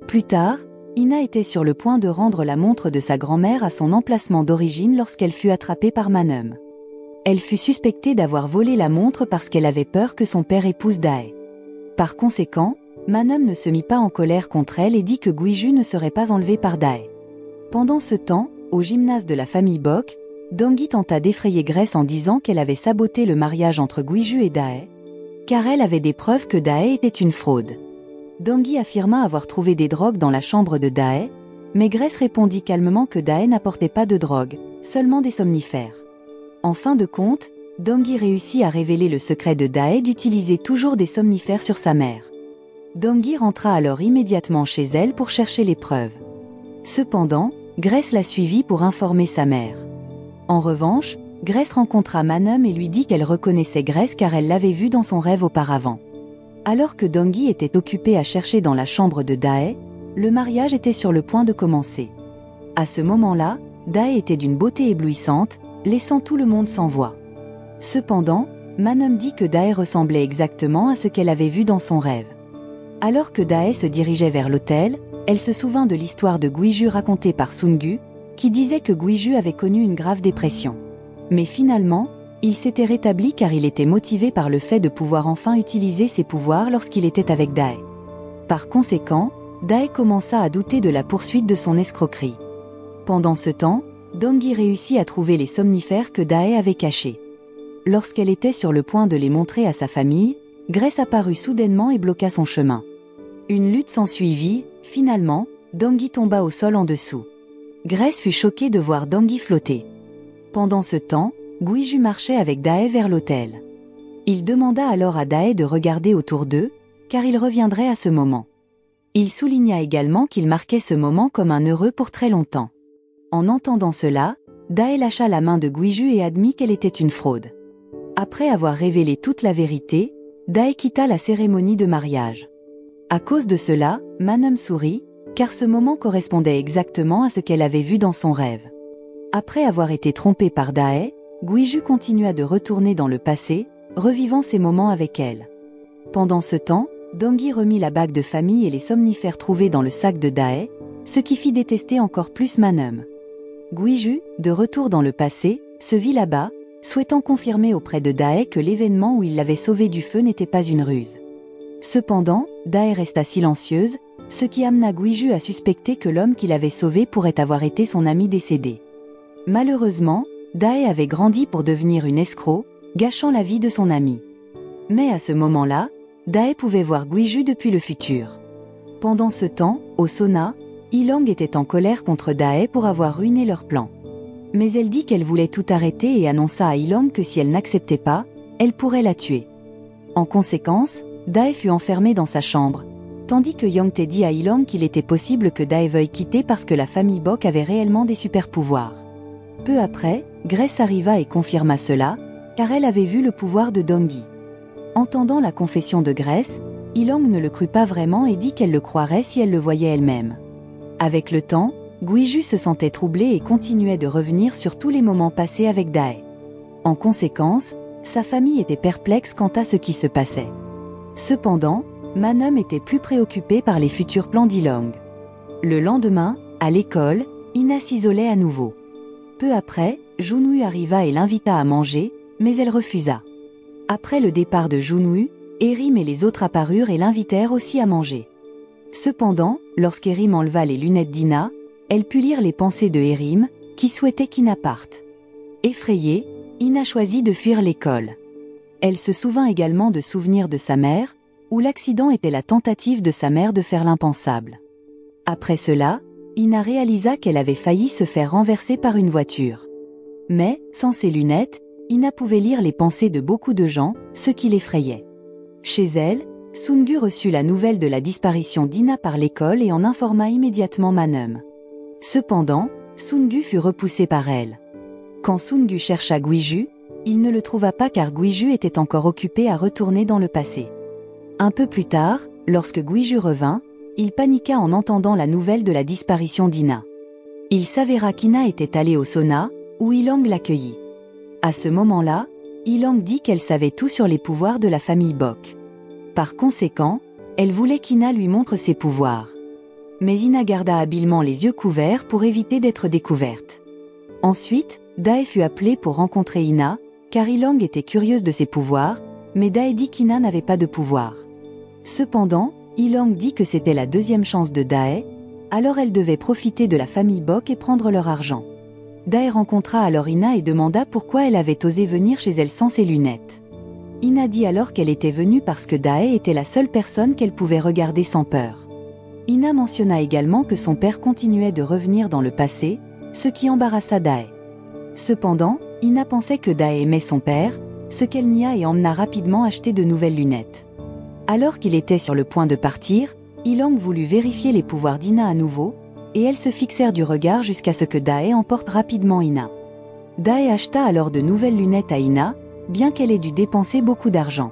Plus tard, Ina était sur le point de rendre la montre de sa grand-mère à son emplacement d'origine lorsqu'elle fut attrapée par Manum. Elle fut suspectée d'avoir volé la montre parce qu'elle avait peur que son père épouse Dae. Par conséquent, Manum ne se mit pas en colère contre elle et dit que Guiju ne serait pas enlevé par Dae. Pendant ce temps, au gymnase de la famille Bok, Donggi tenta d'effrayer Grace en disant qu'elle avait saboté le mariage entre Guiju et Dae, car elle avait des preuves que Dae était une fraude. Donggi affirma avoir trouvé des drogues dans la chambre de Dae, mais Grace répondit calmement que Dae n'apportait pas de drogue, seulement des somnifères. En fin de compte, Donggi réussit à révéler le secret de Dae d'utiliser toujours des somnifères sur sa mère. Donggi rentra alors immédiatement chez elle pour chercher les preuves. Cependant, Grace la suivit pour informer sa mère. En revanche, Grace rencontra Manum et lui dit qu'elle reconnaissait Grace car elle l'avait vue dans son rêve auparavant. Alors que Donggi était occupé à chercher dans la chambre de Dae, le mariage était sur le point de commencer. À ce moment-là, Dae était d'une beauté éblouissante, laissant tout le monde sans voix. Cependant, Manum dit que Dae ressemblait exactement à ce qu'elle avait vu dans son rêve. Alors que Dae se dirigeait vers l'hôtel, elle se souvint de l'histoire de Guiju racontée par Sungu, qui disait que Guiju avait connu une grave dépression. Mais finalement, il s'était rétabli car il était motivé par le fait de pouvoir enfin utiliser ses pouvoirs lorsqu'il était avec Dae. Par conséquent, Dae commença à douter de la poursuite de son escroquerie. Pendant ce temps, Donggi réussit à trouver les somnifères que Dae avait cachés. Lorsqu'elle était sur le point de les montrer à sa famille, Grace apparut soudainement et bloqua son chemin. Une lutte s'ensuivit, finalement, Donggi tomba au sol en dessous. Grace fut choquée de voir Donggi flotter. Pendant ce temps, Guiju marchait avec Dae vers l'hôtel. Il demanda alors à Dae de regarder autour d'eux, car il reviendrait à ce moment. Il souligna également qu'il marquait ce moment comme un heureux pour très longtemps. En entendant cela, Dae lâcha la main de Guiju et admit qu'elle était une fraude. Après avoir révélé toute la vérité, Dae quitta la cérémonie de mariage. À cause de cela, Manum sourit, car ce moment correspondait exactement à ce qu'elle avait vu dans son rêve. Après avoir été trompée par Dae, Guiju continua de retourner dans le passé, revivant ces moments avec elle. Pendant ce temps, Donggi remit la bague de famille et les somnifères trouvés dans le sac de Dae, ce qui fit détester encore plus Manum. Guiju, de retour dans le passé, se vit là-bas, souhaitant confirmer auprès de Dae que l'événement où il l'avait sauvée du feu n'était pas une ruse. Cependant, Dae resta silencieuse, ce qui amena Guiju à suspecter que l'homme qui l'avait sauvée pourrait avoir été son ami décédé. Malheureusement, Dae avait grandi pour devenir une escroc, gâchant la vie de son ami. Mais à ce moment-là, Dae pouvait voir Guiju depuis le futur. Pendant ce temps, au sauna, Ilong était en colère contre Dae pour avoir ruiné leur plan. Mais elle dit qu'elle voulait tout arrêter et annonça à Ilong que si elle n'acceptait pas, elle pourrait la tuer. En conséquence, Dae fut enfermée dans sa chambre, tandis que Yongtae dit à Ilong qu'il était possible que Dae veuille quitter parce que la famille Bok avait réellement des super-pouvoirs. Peu après, Grace arriva et confirma cela, car elle avait vu le pouvoir de Donggi. Entendant la confession de Grace, Ilong ne le crut pas vraiment et dit qu'elle le croirait si elle le voyait elle-même. Avec le temps, Guiju se sentait troublé et continuait de revenir sur tous les moments passés avec Dae. En conséquence, sa famille était perplexe quant à ce qui se passait. Cependant, Manum était plus préoccupé par les futurs plans d'Ilong. Le lendemain, à l'école, Ina s'isolait à nouveau. Peu après, Junwoo arriva et l'invita à manger, mais elle refusa. Après le départ de Junwoo, Erim et les autres apparurent et l'invitèrent aussi à manger. Cependant, lorsqu'Erim enleva les lunettes d'Ina, elle put lire les pensées de Erim, qui souhaitait qu'Ina parte. Effrayée, Ina choisit de fuir l'école. Elle se souvint également de souvenirs de sa mère, où l'accident était la tentative de sa mère de faire l'impensable. Après cela, Ina réalisa qu'elle avait failli se faire renverser par une voiture. Mais, sans ses lunettes, Ina pouvait lire les pensées de beaucoup de gens, ce qui l'effrayait. Chez elle, Sungu reçut la nouvelle de la disparition d'Ina par l'école et en informa immédiatement Manum. Cependant, Sungu fut repoussé par elle. Quand Sungu chercha Guiju, il ne le trouva pas car Guiju était encore occupé à retourner dans le passé. Un peu plus tard, lorsque Guiju revint, il paniqua en entendant la nouvelle de la disparition d'Ina. Il s'avéra qu'Ina était allée au sauna, où Ilong l'accueillit. À ce moment-là, Ilong dit qu'elle savait tout sur les pouvoirs de la famille Bok. Par conséquent, elle voulait qu'Ina lui montre ses pouvoirs. Mais Ina garda habilement les yeux couverts pour éviter d'être découverte. Ensuite, Dae fut appelée pour rencontrer Ina, car Ilong était curieuse de ses pouvoirs, mais Dae dit qu'Ina n'avait pas de pouvoir. Cependant, Ilang dit que c'était la deuxième chance de Dae, alors elle devait profiter de la famille Bok et prendre leur argent. Dae rencontra alors Ina et demanda pourquoi elle avait osé venir chez elle sans ses lunettes. Ina dit alors qu'elle était venue parce que Dae était la seule personne qu'elle pouvait regarder sans peur. Ina mentionna également que son père continuait de revenir dans le passé, ce qui embarrassa Dae. Cependant, Ina pensait que Dae aimait son père, ce qu'elle nia et emmena rapidement acheter de nouvelles lunettes. Alors qu'il était sur le point de partir, Ilang voulut vérifier les pouvoirs d'Ina à nouveau, et elles se fixèrent du regard jusqu'à ce que Dae emporte rapidement Ina. Dae acheta alors de nouvelles lunettes à Ina, bien qu'elle ait dû dépenser beaucoup d'argent.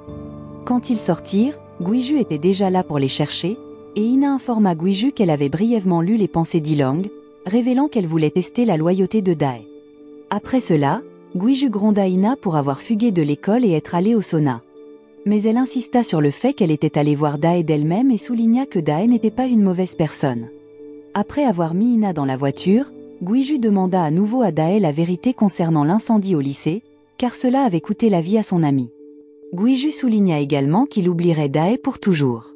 Quand ils sortirent, Guiju était déjà là pour les chercher, et Ina informa Guiju qu'elle avait brièvement lu les pensées d'Ilang, révélant qu'elle voulait tester la loyauté de Dae. Après cela, Guiju gronda Ina pour avoir fugué de l'école et être allée au sauna. Mais elle insista sur le fait qu'elle était allée voir Dae d'elle-même et souligna que Dae n'était pas une mauvaise personne. Après avoir mis Ina dans la voiture, Guiju demanda à nouveau à Dae la vérité concernant l'incendie au lycée, car cela avait coûté la vie à son ami. Guiju souligna également qu'il oublierait Dae pour toujours.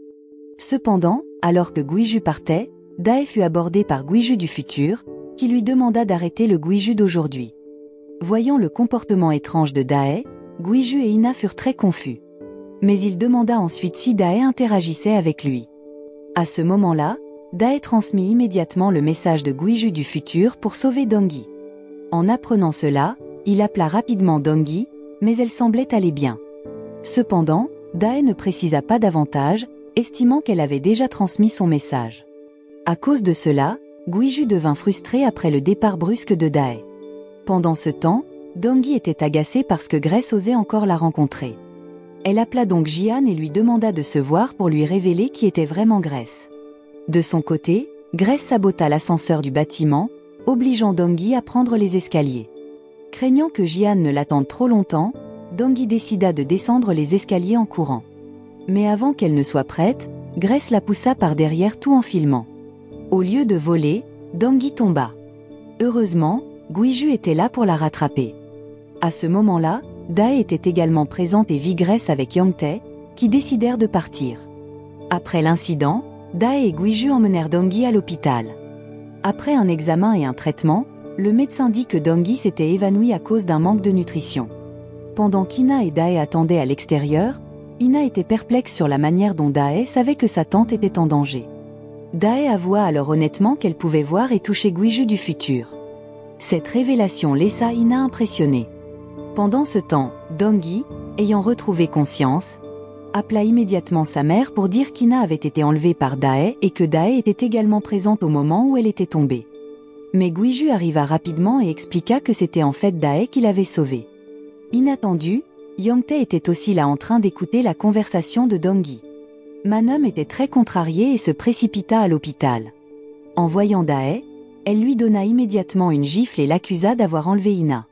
Cependant, alors que Guiju partait, Dae fut abordé par Guiju du futur, qui lui demanda d'arrêter le Guiju d'aujourd'hui. Voyant le comportement étrange de Dae, Guiju et Ina furent très confus. Mais il demanda ensuite si Dae interagissait avec lui. À ce moment-là, Dae transmit immédiatement le message de Guiju du futur pour sauver Dongui. En apprenant cela, il appela rapidement Dongui, mais elle semblait aller bien. Cependant, Dae ne précisa pas davantage, estimant qu'elle avait déjà transmis son message. À cause de cela, Guiju devint frustré après le départ brusque de Dae. Pendant ce temps, Dongui était agacée parce que Grace osait encore la rencontrer. Elle appela donc Jian et lui demanda de se voir pour lui révéler qui était vraiment Grace. De son côté, Grace sabota l'ascenseur du bâtiment, obligeant Dongui à prendre les escaliers. Craignant que Jian ne l'attende trop longtemps, Dongui décida de descendre les escaliers en courant. Mais avant qu'elle ne soit prête, Grace la poussa par derrière tout en filmant. Au lieu de voler, Dongui tomba. Heureusement, Guiju était là pour la rattraper. À ce moment-là, Dae était également présente et vit Grace avec Yangtae, qui décidèrent de partir. Après l'incident, Dae et Guiju emmenèrent Dongui à l'hôpital. Après un examen et un traitement, le médecin dit que Dongui s'était évanoui à cause d'un manque de nutrition. Pendant qu'Ina et Dae attendaient à l'extérieur, Ina était perplexe sur la manière dont Dae savait que sa tante était en danger. Dae avoua alors honnêtement qu'elle pouvait voir et toucher Guiju du futur. Cette révélation laissa Ina impressionnée. Pendant ce temps, Dongui, ayant retrouvé conscience, appela immédiatement sa mère pour dire qu'Ina avait été enlevée par Dae et que Dae était également présente au moment où elle était tombée. Mais Guiju arriva rapidement et expliqua que c'était en fait Dae qui l'avait sauvée. Inattendu, Yangtae était aussi là en train d'écouter la conversation de Dongui. Manum était très contrariée et se précipita à l'hôpital. En voyant Dae, elle lui donna immédiatement une gifle et l'accusa d'avoir enlevé Ina.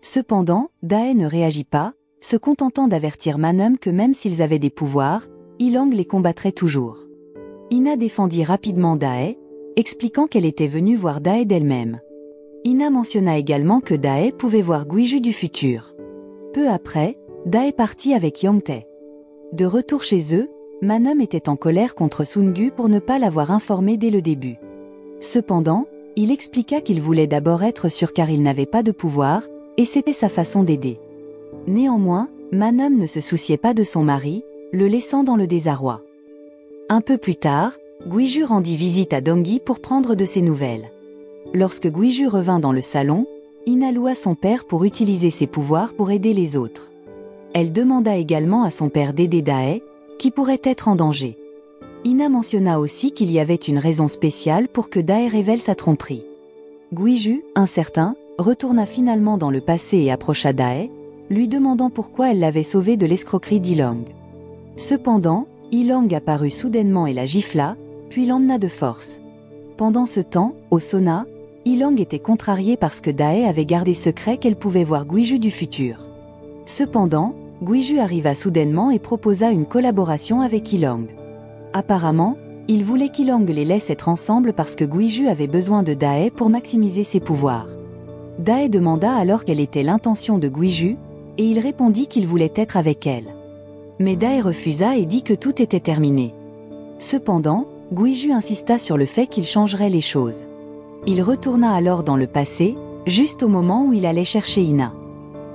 Cependant, Dae ne réagit pas, se contentant d'avertir Manum que même s'ils avaient des pouvoirs, Ilang les combattrait toujours. Ina défendit rapidement Dae, expliquant qu'elle était venue voir Dae d'elle-même. Ina mentionna également que Dae pouvait voir Guiju du futur. Peu après, Dae partit avec Yangtae. De retour chez eux, Manum était en colère contre Sungu pour ne pas l'avoir informé dès le début. Cependant, il expliqua qu'il voulait d'abord être sûr car il n'avait pas de pouvoir, et c'était sa façon d'aider. Néanmoins, Manum ne se souciait pas de son mari, le laissant dans le désarroi. Un peu plus tard, Guiju rendit visite à Dongui pour prendre de ses nouvelles. Lorsque Guiju revint dans le salon, Ina loua son père pour utiliser ses pouvoirs pour aider les autres. Elle demanda également à son père d'aider Dae, qui pourrait être en danger. Ina mentionna aussi qu'il y avait une raison spéciale pour que Dae révèle sa tromperie. Guiju, incertain, retourna finalement dans le passé et approcha Dae, lui demandant pourquoi elle l'avait sauvé de l'escroquerie d'Ilang. Cependant, Ilang apparut soudainement et la gifla, puis l'emmena de force. Pendant ce temps, au sauna, Ilang était contrariée parce que Dae avait gardé secret qu'elle pouvait voir Guiju du futur. Cependant, Guiju arriva soudainement et proposa une collaboration avec Ilang. Apparemment, il voulait qu'Ilang les laisse être ensemble parce que Guiju avait besoin de Dae pour maximiser ses pouvoirs. Dae demanda alors quelle était l'intention de Guiju, et il répondit qu'il voulait être avec elle. Mais Dae refusa et dit que tout était terminé. Cependant, Guizhu insista sur le fait qu'il changerait les choses. Il retourna alors dans le passé, juste au moment où il allait chercher Ina.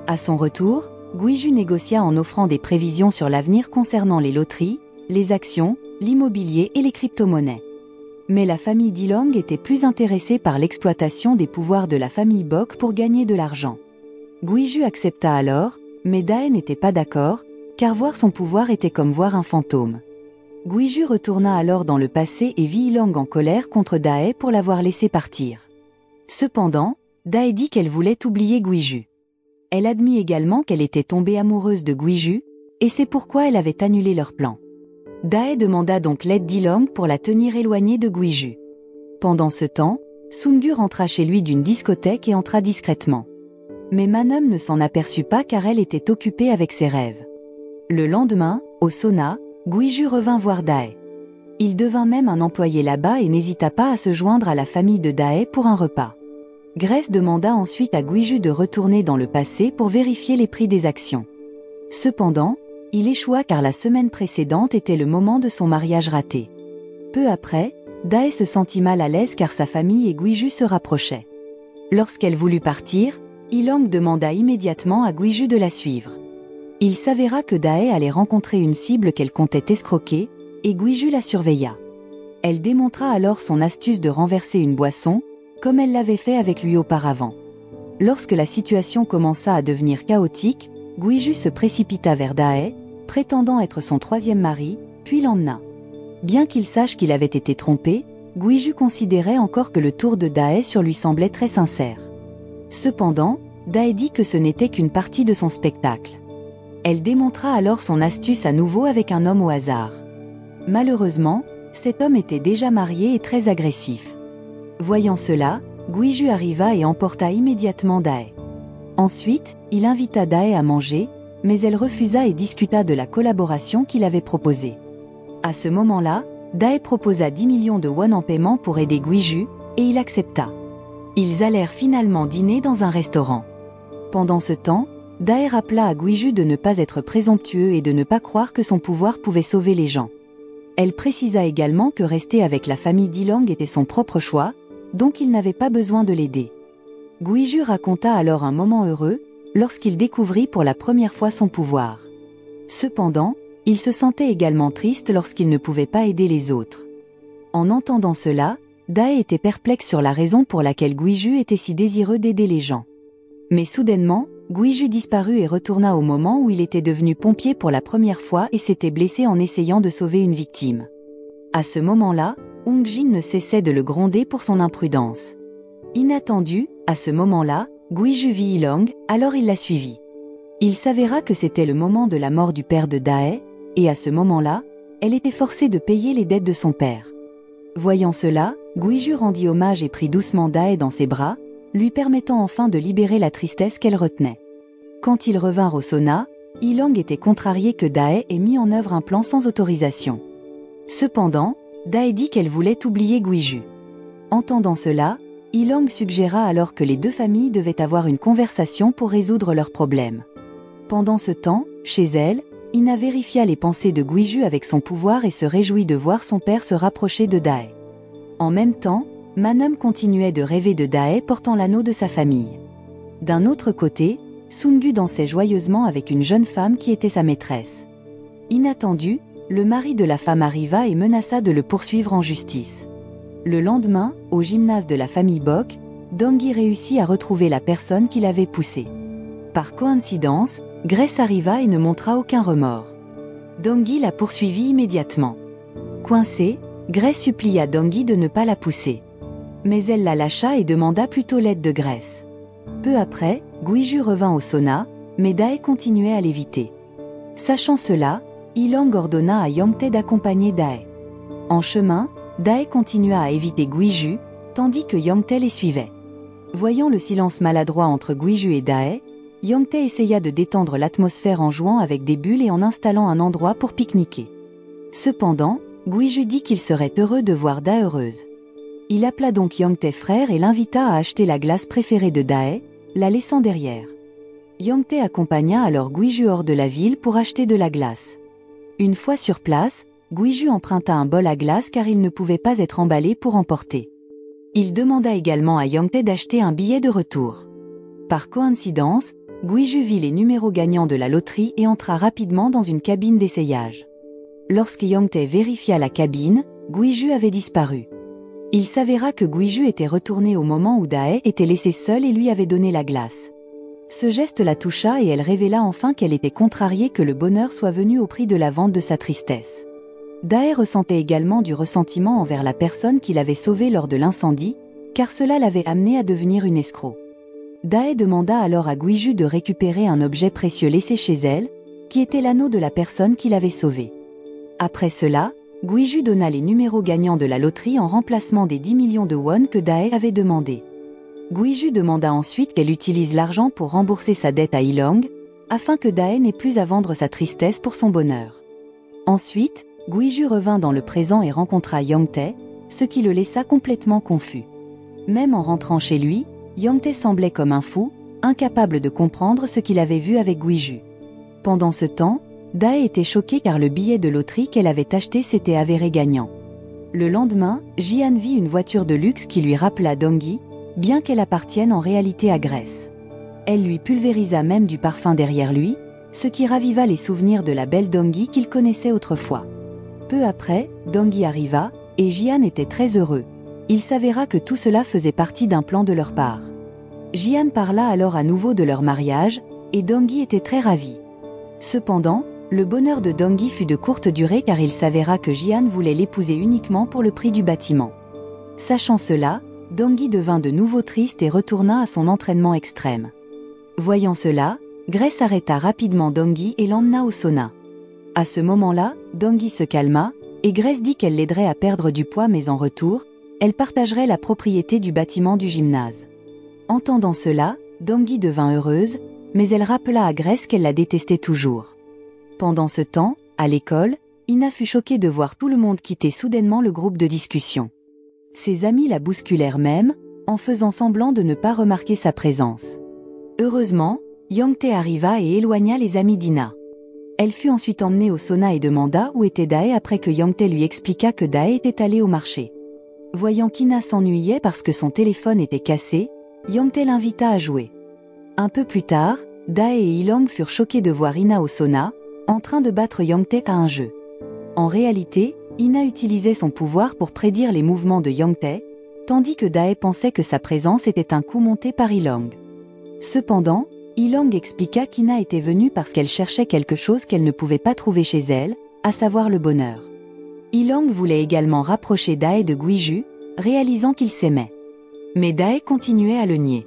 À son retour, Guizhu négocia en offrant des prévisions sur l'avenir concernant les loteries, les actions, l'immobilier et les crypto-monnaies. Mais la famille Dilong était plus intéressée par l'exploitation des pouvoirs de la famille Bok pour gagner de l'argent. Guizhu accepta alors, mais Dae n'était pas d'accord, car voir son pouvoir était comme voir un fantôme. Guizhu retourna alors dans le passé et vit Ilang en colère contre Dae pour l'avoir laissé partir. Cependant, Dae dit qu'elle voulait oublier Guizhu. Elle admit également qu'elle était tombée amoureuse de Guizhu, et c'est pourquoi elle avait annulé leur plan. Dae demanda donc l'aide d'Ilang pour la tenir éloignée de Guizhu. Pendant ce temps, Sungu rentra chez lui d'une discothèque et entra discrètement. Mais Manum ne s'en aperçut pas car elle était occupée avec ses rêves. Le lendemain, au sauna, Guizhu revint voir Dae. Il devint même un employé là-bas et n'hésita pas à se joindre à la famille de Dae pour un repas. Grace demanda ensuite à Guizhu de retourner dans le passé pour vérifier les prix des actions. Cependant, il échoua car la semaine précédente était le moment de son mariage raté. Peu après, Dae se sentit mal à l'aise car sa famille et Guizhu se rapprochaient. Lorsqu'elle voulut partir, Ilang demanda immédiatement à Guizhu de la suivre. Il s'avéra que Dae allait rencontrer une cible qu'elle comptait escroquer, et Guizhu la surveilla. Elle démontra alors son astuce de renverser une boisson, comme elle l'avait fait avec lui auparavant. Lorsque la situation commença à devenir chaotique, Guizhu se précipita vers Dae, prétendant être son troisième mari, puis l'emmena. Bien qu'il sache qu'il avait été trompé, Guizhu considérait encore que le tour de Dae sur lui semblait très sincère. Cependant, Dae dit que ce n'était qu'une partie de son spectacle. Elle démontra alors son astuce à nouveau avec un homme au hasard. Malheureusement, cet homme était déjà marié et très agressif. Voyant cela, Guizhu arriva et emporta immédiatement Dae. Ensuite, il invita Dae à manger, mais elle refusa et discuta de la collaboration qu'il avait proposée. À ce moment-là, Dae proposa 10 millions de won en paiement pour aider Guizhu, et il accepta. Ils allèrent finalement dîner dans un restaurant. Pendant ce temps, Dae rappela à Guizhu de ne pas être présomptueux et de ne pas croire que son pouvoir pouvait sauver les gens. Elle précisa également que rester avec la famille Dilang était son propre choix, donc il n'avait pas besoin de l'aider. Guizhu raconta alors un moment heureux, lorsqu'il découvrit pour la première fois son pouvoir. Cependant, il se sentait également triste lorsqu'il ne pouvait pas aider les autres. En entendant cela, Dae était perplexe sur la raison pour laquelle Guizhu était si désireux d'aider les gens. Mais soudainement, Guizhu disparut et retourna au moment où il était devenu pompier pour la première fois et s'était blessé en essayant de sauver une victime. À ce moment-là, Hongjin ne cessait de le gronder pour son imprudence. Inattendu, à ce moment-là, Guizhu vit Ilang, alors il la suivit. Il s'avéra que c'était le moment de la mort du père de Dae, et à ce moment-là, elle était forcée de payer les dettes de son père. Voyant cela, Guizhu rendit hommage et prit doucement Dae dans ses bras, lui permettant enfin de libérer la tristesse qu'elle retenait. Quand ils revinrent au sauna, Ilang était contrarié que Dae ait mis en œuvre un plan sans autorisation. Cependant, Dae dit qu'elle voulait oublier Guizhu. Entendant cela, Ilang suggéra alors que les deux familles devaient avoir une conversation pour résoudre leurs problèmes. Pendant ce temps, chez elle, Ina vérifia les pensées de Guizhu avec son pouvoir et se réjouit de voir son père se rapprocher de Dae. En même temps, Manum continuait de rêver de Dae portant l'anneau de sa famille. D'un autre côté, Sungu dansait joyeusement avec une jeune femme qui était sa maîtresse. Inattendu, le mari de la femme arriva et menaça de le poursuivre en justice. Le lendemain, au gymnase de la famille Bok, Donggi réussit à retrouver la personne qui l'avait poussé. Par coïncidence, Grace arriva et ne montra aucun remords. Donggi la poursuivit immédiatement. Coincée, Grace supplia Donggi de ne pas la pousser. Mais elle la lâcha et demanda plutôt l'aide de Grace. Peu après, Guizhu revint au sauna, mais Dae continuait à l'éviter. Sachant cela, Ilang ordonna à Yangtae d'accompagner Dae. En chemin, Dae continua à éviter Guizhu, tandis que Yangtae les suivait. Voyant le silence maladroit entre Guizhu et Dae, Yangtae essaya de détendre l'atmosphère en jouant avec des bulles et en installant un endroit pour pique-niquer. Cependant, Guizhu dit qu'il serait heureux de voir Dae heureuse. Il appela donc Yangtae frère et l'invita à acheter la glace préférée de Dae, la laissant derrière. Yangtae accompagna alors Guizhu hors de la ville pour acheter de la glace. Une fois sur place, Guiju emprunta un bol à glace car il ne pouvait pas être emballé pour emporter. Il demanda également à Young-tae d'acheter un billet de retour. Par coïncidence, Guiju vit les numéros gagnants de la loterie et entra rapidement dans une cabine d'essayage. Lorsque Young-tae vérifia la cabine, Guiju avait disparu. Il s'avéra que Guiju était retourné au moment où Dae était laissée seule et lui avait donné la glace. Ce geste la toucha et elle révéla enfin qu'elle était contrariée que le bonheur soit venu au prix de la vente de sa tristesse. Dae ressentait également du ressentiment envers la personne qui l'avait sauvée lors de l'incendie, car cela l'avait amenée à devenir une escroc. Dae demanda alors à Guiju de récupérer un objet précieux laissé chez elle, qui était l'anneau de la personne qui l'avait sauvée. Après cela, Guiju donna les numéros gagnants de la loterie en remplacement des 10 millions de won que Dae avait demandé. Guiju demanda ensuite qu'elle utilise l'argent pour rembourser sa dette à Ilong, afin que Dae n'ait plus à vendre sa tristesse pour son bonheur. Ensuite, Guiju revint dans le présent et rencontra Young-tae, ce qui le laissa complètement confus. Même en rentrant chez lui, Young-tae semblait comme un fou, incapable de comprendre ce qu'il avait vu avec Guiju. Pendant ce temps, Dae était choquée car le billet de loterie qu'elle avait acheté s'était avéré gagnant. Le lendemain, Jian vit une voiture de luxe qui lui rappela Donggi, bien qu'elle appartienne en réalité à Grace. Elle lui pulvérisa même du parfum derrière lui, ce qui raviva les souvenirs de la belle Donggi qu'il connaissait autrefois. Peu après, Donggi arriva, et Jian était très heureux. Il s'avéra que tout cela faisait partie d'un plan de leur part. Jian parla alors à nouveau de leur mariage, et Donggi était très ravi. Cependant, le bonheur de Donggi fut de courte durée car il s'avéra que Jian voulait l'épouser uniquement pour le prix du bâtiment. Sachant cela, Donggi devint de nouveau triste et retourna à son entraînement extrême. Voyant cela, Grace arrêta rapidement Donggi et l'emmena au sauna. À ce moment-là, Donggi se calma, et Grace dit qu'elle l'aiderait à perdre du poids mais en retour, elle partagerait la propriété du bâtiment du gymnase. Entendant cela, Donggi devint heureuse, mais elle rappela à Grace qu'elle la détestait toujours. Pendant ce temps, à l'école, Ina fut choquée de voir tout le monde quitter soudainement le groupe de discussion. Ses amis la bousculèrent même, en faisant semblant de ne pas remarquer sa présence. Heureusement, Young-tae arriva et éloigna les amis d'Ina. Elle fut ensuite emmenée au sauna et demanda où était Dae après que Young-tae lui expliqua que Dae était allé au marché. Voyant qu'Ina s'ennuyait parce que son téléphone était cassé, Young-tae l'invita à jouer. Un peu plus tard, Dae et Ilong furent choqués de voir Ina au sauna, en train de battre Young-tae à un jeu. En réalité, Ina utilisait son pouvoir pour prédire les mouvements de Young-tae, tandis que Dae pensait que sa présence était un coup monté par Ilong. Cependant, Ilong expliqua qu'Ina était venue parce qu'elle cherchait quelque chose qu'elle ne pouvait pas trouver chez elle, à savoir le bonheur. Ilong voulait également rapprocher Dae de Guiju, réalisant qu'ils s'aimaient. Mais Dae continuait à le nier.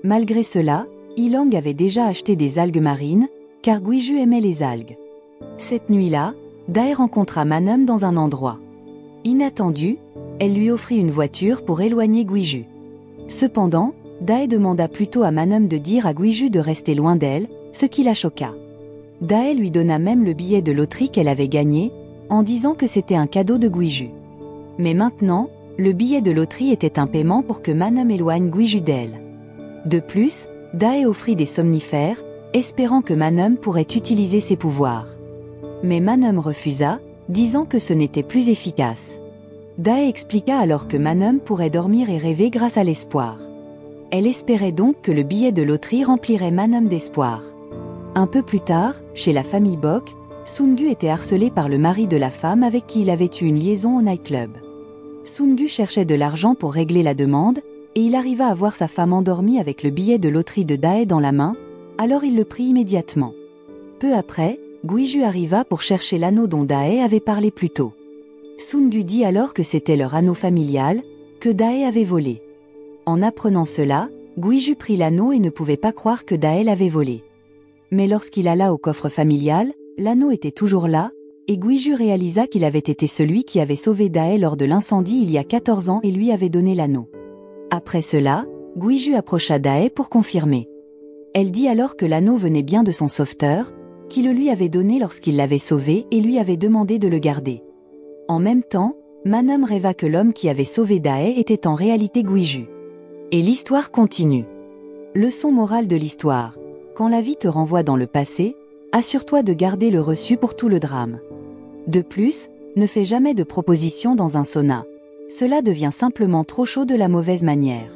Malgré cela, Ilong avait déjà acheté des algues marines, car Guiju aimait les algues. Cette nuit-là, Dae rencontra Manum dans un endroit inattendu, elle lui offrit une voiture pour éloigner Guiju. Cependant, Dae demanda plutôt à Manum de dire à Guiju de rester loin d'elle, ce qui la choqua. Dae lui donna même le billet de loterie qu'elle avait gagné, en disant que c'était un cadeau de Guiju. Mais maintenant, le billet de loterie était un paiement pour que Manum éloigne Guiju d'elle. De plus, Dae offrit des somnifères, espérant que Manum pourrait utiliser ses pouvoirs. Mais Manum refusa, disant que ce n'était plus efficace. Dae expliqua alors que Manum pourrait dormir et rêver grâce à l'espoir. Elle espérait donc que le billet de loterie remplirait Manum d'espoir. Un peu plus tard, chez la famille Bok, Sungu était harcelé par le mari de la femme avec qui il avait eu une liaison au nightclub. Sungu cherchait de l'argent pour régler la demande, et il arriva à voir sa femme endormie avec le billet de loterie de Dae dans la main, alors il le prit immédiatement. Peu après, Guiju arriva pour chercher l'anneau dont Dae avait parlé plus tôt. Sungu dit alors que c'était leur anneau familial, que Dae avait volé. En apprenant cela, Guiju prit l'anneau et ne pouvait pas croire que Dae l'avait volé. Mais lorsqu'il alla au coffre familial, l'anneau était toujours là, et Guiju réalisa qu'il avait été celui qui avait sauvé Dae lors de l'incendie il y a 14 ans et lui avait donné l'anneau. Après cela, Guiju approcha Dae pour confirmer. Elle dit alors que l'anneau venait bien de son sauveteur, qui le lui avait donné lorsqu'il l'avait sauvé et lui avait demandé de le garder. En même temps, Manum rêva que l'homme qui avait sauvé Dae était en réalité Guiju. Et l'histoire continue. Leçon morale de l'histoire. Quand la vie te renvoie dans le passé, assure-toi de garder le reçu pour tout le drame. De plus, ne fais jamais de proposition dans un sauna. Cela devient simplement trop chaud de la mauvaise manière.